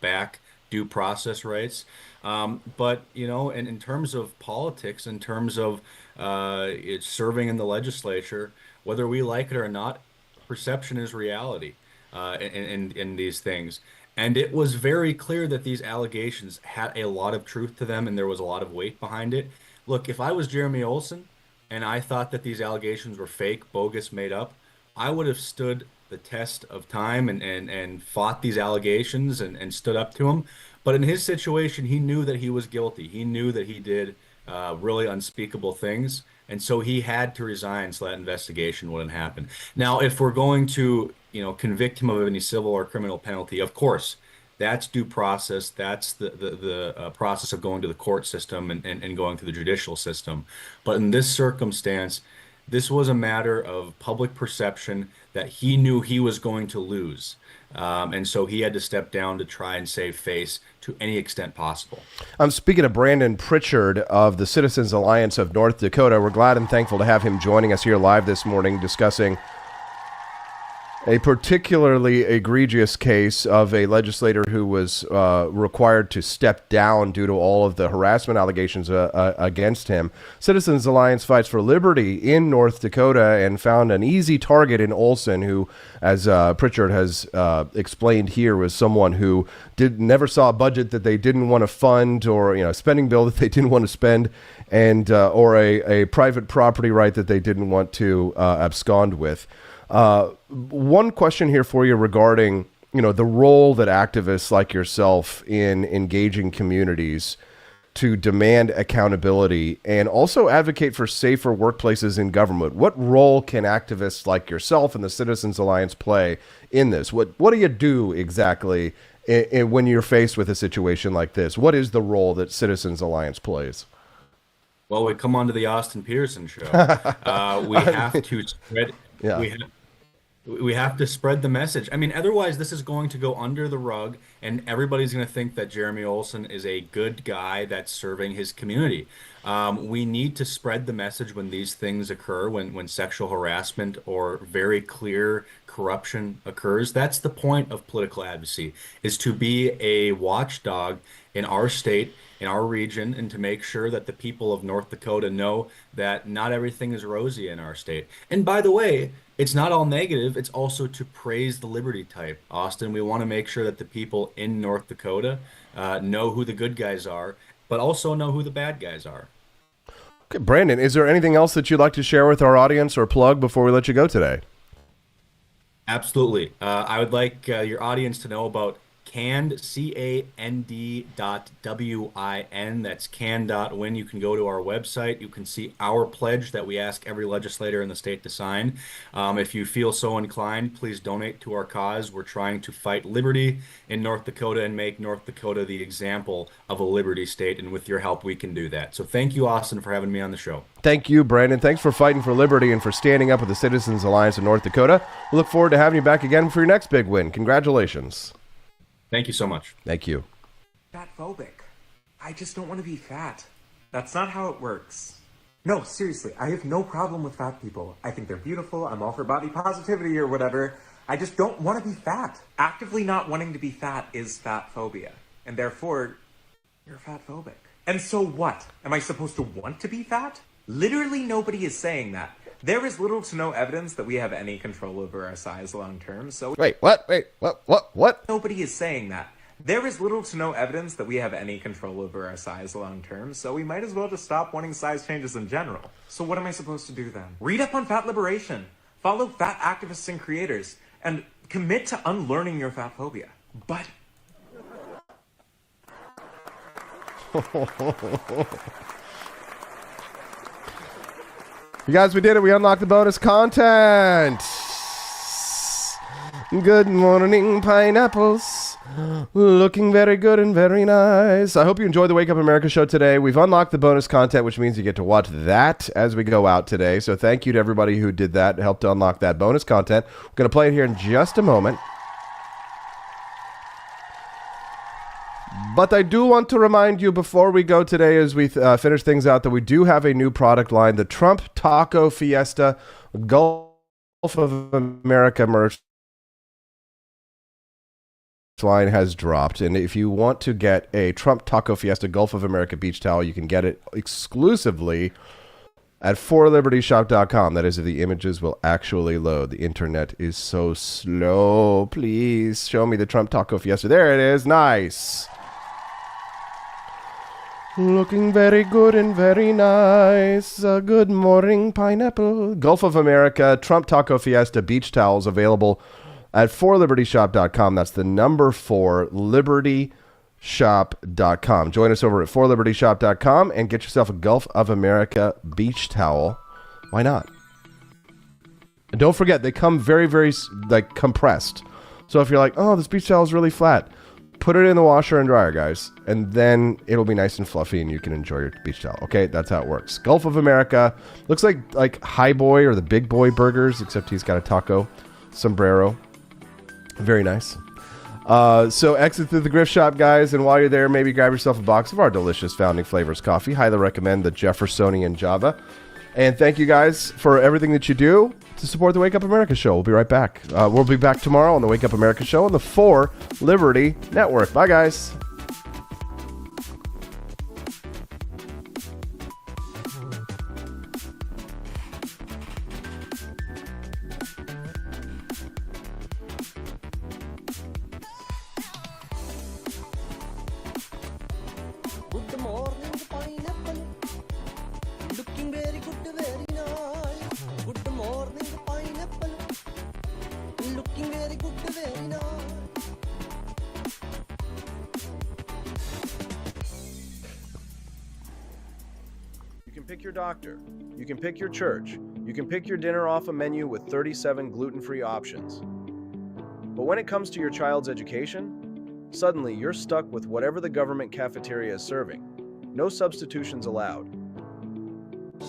Speaker 15: back due process rights. But, in terms of politics, in terms of it's serving in the legislature, whether we like it or not, perception is reality in these things. And it was very clear that these allegations had a lot of truth to them and there was a lot of weight behind it. Look, if I was Jeremy Olson and I thought that these allegations were fake, bogus, made up, I would have stood the test of time and fought these allegations and stood up to them. But in his situation, he knew that he was guilty. He knew that he did really unspeakable things. And so he had to resign so that investigation wouldn't happen. Now, if we're going to, convict him of any civil or criminal penalty, of course, that's due process. That's the process of going to the court system and going through the judicial system. But in this circumstance, this was a matter of public perception that he knew he was going to lose. And so he had to step down to try and save face to any extent possible.
Speaker 3: I'm speaking of Brandon Pritchard of the Citizens Alliance of North Dakota. We're glad and thankful to have him joining us here live this morning discussing a particularly egregious case of a legislator who was required to step down due to all of the harassment allegations against him. Citizens Alliance fights for liberty in North Dakota and found an easy target in Olson, who, as Pritchard has explained here, was someone who never saw a budget that they didn't want to fund, or a spending bill that they didn't want to spend, and or a private property right that they didn't want to abscond with. One question here for you regarding, the role that activists like yourself in engaging communities to demand accountability and also advocate for safer workplaces in government. What role can activists like yourself and the Citizens Alliance play in this? What do you do exactly when you're faced with a situation like this? What is the role that Citizens Alliance plays?
Speaker 15: Well, we come on to the Austin Peterson show. We have to spread. Yeah. We have to spread the message. Otherwise this is going to go under the rug and everybody's going to think that Jeremy Olson is a good guy that's serving his community. We need to spread the message when these things occur, when sexual harassment or very clear corruption occurs. That's the point of political advocacy, is to be a watchdog in our state, in our region, and to make sure that the people of North Dakota know that not everything is rosy in our state. And by the way, it's not all negative. It's also to praise the liberty type. Austin, we want to make sure that the people in North Dakota know who the good guys are, but also know who the bad guys are.
Speaker 3: Okay, Brandon, is there anything else that you'd like to share with our audience or plug before we let you go today?
Speaker 15: Absolutely. I would like your audience to know about canned, CAND.WIN. That's can.win. You can go to our website. You can see our pledge that we ask every legislator in the state to sign. If you feel so inclined, please donate to our cause. We're trying to fight liberty in North Dakota and make North Dakota the example of a liberty state. And with your help, we can do that. So thank you, Austin, for having me on the show.
Speaker 3: Thank you, Brandon. Thanks for fighting for liberty and for standing up with the Citizens Alliance of North Dakota. We look forward to having you back again for your next big win. Congratulations.
Speaker 15: Thank you so much.
Speaker 3: Thank you.
Speaker 16: Fat phobic. I just don't want to be fat. That's not how it works. No, seriously, I have no problem with fat people. I think they're beautiful. I'm all for body positivity or whatever. I just don't want to be fat. Actively not wanting to be fat is fat phobia. And therefore, you're fat phobic. And so what? Am I supposed to want to be fat? Literally nobody is saying that. There is little to no evidence that we have any control over our size long term, so...
Speaker 3: Wait, what? What?
Speaker 16: Nobody is saying that. There is little to no evidence that we have any control over our size long term, so we might as well just stop wanting size changes in general. So what am I supposed to do then? Read up on fat liberation, follow fat activists and creators, and commit to unlearning your fat phobia. But...
Speaker 3: You guys, we did it. We unlocked the bonus content. Good morning, pineapples. Looking very good and very nice. I hope you enjoyed the Wake Up America show today. We've unlocked the bonus content, which means you get to watch that as we go out today. So thank you to everybody who did that, helped to unlock that bonus content. We're going to play it here in just a moment. But I do want to remind you before we go today, as we finish things out, that we do have a new product line. The Trump Taco Fiesta Gulf of America merch line has dropped. And if you want to get a Trump Taco Fiesta Gulf of America beach towel, you can get it exclusively at forlibertyshop.com. That is, if the images will actually load. The internet is so slow. Please show me the Trump Taco Fiesta. There it is. Nice. Looking very good and very nice. Good morning, pineapple. Gulf of America, Trump Taco Fiesta beach towels available at forlibertyshop.com. That's the number 4, libertyshop.com. Join us over at forlibertyshop.com and get yourself a Gulf of America beach towel. Why not? And don't forget, they come very, very compressed. So if you're like, oh, this beach towel is really flat, put it in the washer and dryer, guys, and then it'll be nice and fluffy and you can enjoy your beach towel. Okay, that's how it works. Gulf of America looks like High Boy or the Big Boy burgers, except he's got a taco sombrero. Very nice. So exit through the gift shop, guys, and while you're there, maybe grab yourself a box of our delicious Founding Flavors coffee. Highly recommend the Jeffersonian Java. And thank you guys for everything that you do to support the Wake Up America show. We'll be right back. We'll be back tomorrow on the Wake Up America show on the 4 Liberty Network. Bye, guys.
Speaker 17: Good morning, pineapple. Looking very good, very nice. Good morning, pineapple. Looking very good, very nice.
Speaker 6: You can pick your doctor. You can pick your church. You can pick your dinner off a menu with 37 gluten-free options. But when it comes to your child's education, suddenly you're stuck with whatever the government cafeteria is serving. No substitutions allowed.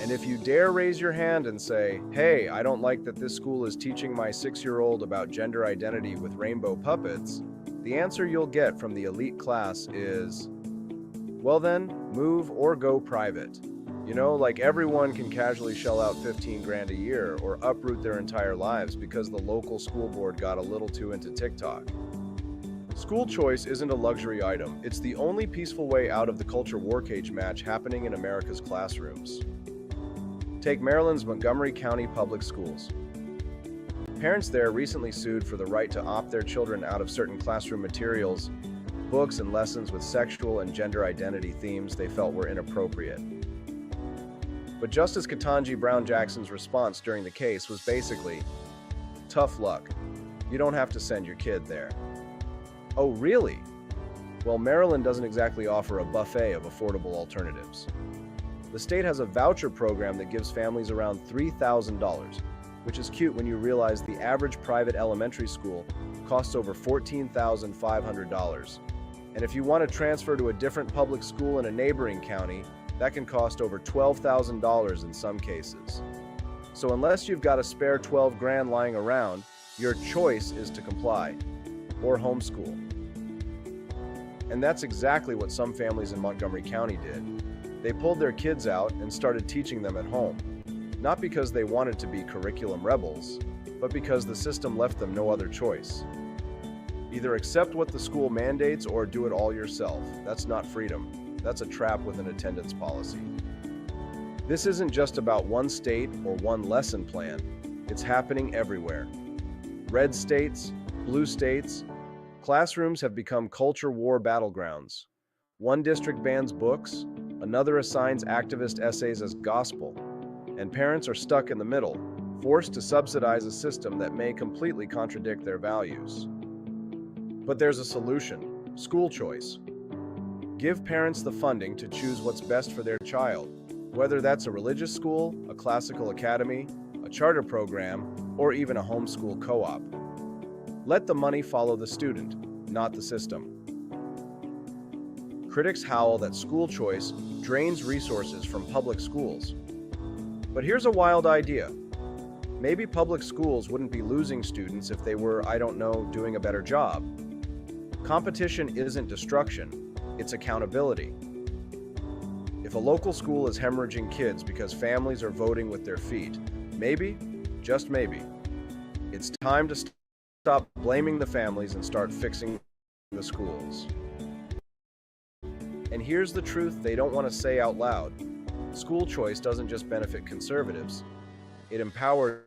Speaker 6: And if you dare raise your hand and say, hey, I don't like that this school is teaching my 6-year-old about gender identity with rainbow puppets, the answer you'll get from the elite class is, well then, move or go private. You know, like everyone can casually shell out 15 grand a year or uproot their entire lives because the local school board got a little too into TikTok. School choice isn't a luxury item. It's the only peaceful way out of the culture war cage match happening in America's classrooms. Take Maryland's Montgomery County Public Schools. Parents there recently sued for the right to opt their children out of certain classroom materials, books, and lessons with sexual and gender identity themes they felt were inappropriate. But Justice Ketanji Brown Jackson's response during the case was basically, tough luck. You don't have to send your kid there. Oh, really? Well, Maryland doesn't exactly offer a buffet of affordable alternatives. The state has a voucher program that gives families around $3,000, which is cute when you realize the average private elementary school costs over $14,500. And if you want to transfer to a different public school in a neighboring county, that can cost over $12,000 in some cases. So unless you've got a spare 12 grand lying around, your choice is to comply or homeschool. And that's exactly what some families in Montgomery County did. They pulled their kids out and started teaching them at home, not because they wanted to be curriculum rebels, but because the system left them no other choice. Either accept what the school mandates or do it all yourself. That's not freedom. That's a trap with an attendance policy. This isn't just about one state or one lesson plan. It's happening everywhere. Red states, blue states, classrooms have become culture war battlegrounds. One district bans books, another assigns activist essays as gospel, and parents are stuck in the middle, forced to subsidize a system that may completely contradict their values. But there's a solution: school choice. Give parents the funding to choose what's best for their child, whether that's a religious school, a classical academy, a charter program, or even a homeschool co-op. Let the money follow the student, not the system. Critics howl that school choice drains resources from public schools. But here's a wild idea. Maybe public schools wouldn't be losing students if they were, I don't know, doing a better job. Competition isn't destruction. It's accountability. If a local school is hemorrhaging kids because families are voting with their feet, maybe, just maybe, it's time to stop blaming the families and start fixing the schools. And here's the truth they don't want to say out loud. School choice doesn't just benefit conservatives. It empowers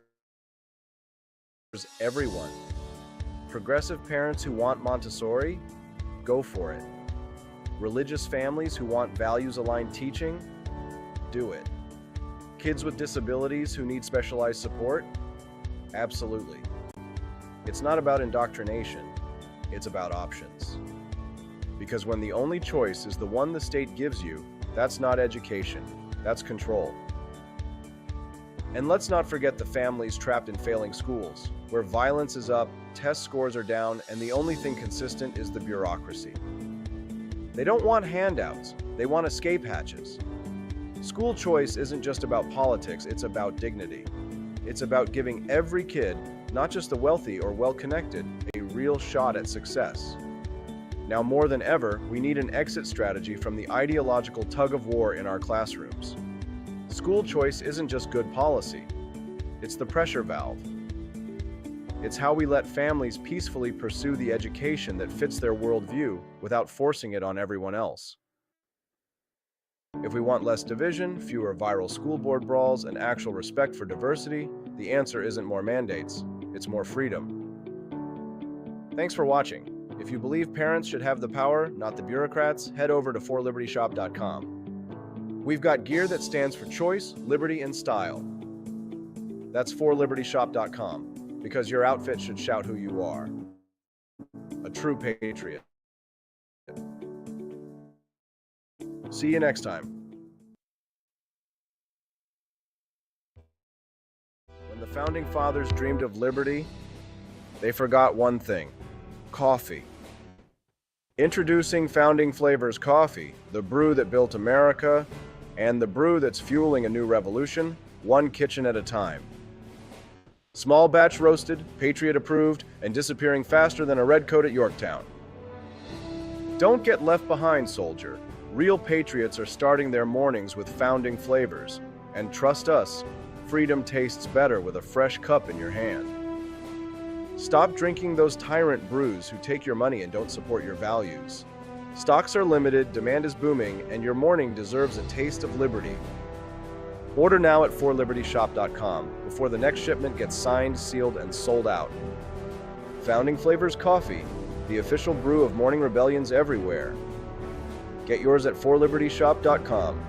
Speaker 6: everyone. Progressive parents who want Montessori, go for it. Religious families who want values-aligned teaching, do it. Kids with disabilities who need specialized support, absolutely. It's not about indoctrination, it's about options. Because when the only choice is the one the state gives you, that's not education, that's control. And let's not forget the families trapped in failing schools, where violence is up, test scores are down, and the only thing consistent is the bureaucracy. They don't want handouts, they want escape hatches. School choice isn't just about politics, it's about dignity. It's about giving every kid, not just the wealthy or well-connected, a real shot at success. Now more than ever, we need an exit strategy from the ideological tug-of-war in our classrooms. School choice isn't just good policy, it's the pressure valve. It's how we let families peacefully pursue the education that fits their worldview without forcing it on everyone else. If we want less division, fewer viral school board brawls, and actual respect for diversity, the answer isn't more mandates, it's more freedom. Thanks for watching. If you believe parents should have the power, not the bureaucrats, head over to forlibertyshop.com. We've got gear that stands for choice, liberty, and style. That's forlibertyshop.com. Because your outfit should shout who you are. A true patriot. See you next time. When the Founding Fathers dreamed of liberty, they forgot one thing: coffee. Introducing Founding Flavors Coffee, the brew that built America, and the brew that's fueling a new revolution, one kitchen at a time. Small batch roasted, Patriot approved, and disappearing faster than a red coat at Yorktown. Don't get left behind, soldier. Real patriots are starting their mornings with founding flavors. And trust us, freedom tastes better with a fresh cup in your hand. Stop drinking those tyrant brews who take your money and don't support your values. Stocks are limited, demand is booming, and your morning deserves a taste of liberty. Order now at forlibertyshop.com before the next shipment gets signed, sealed, and sold out. Founding Flavors Coffee, the official brew of morning rebellions everywhere. Get yours at forlibertyshop.com.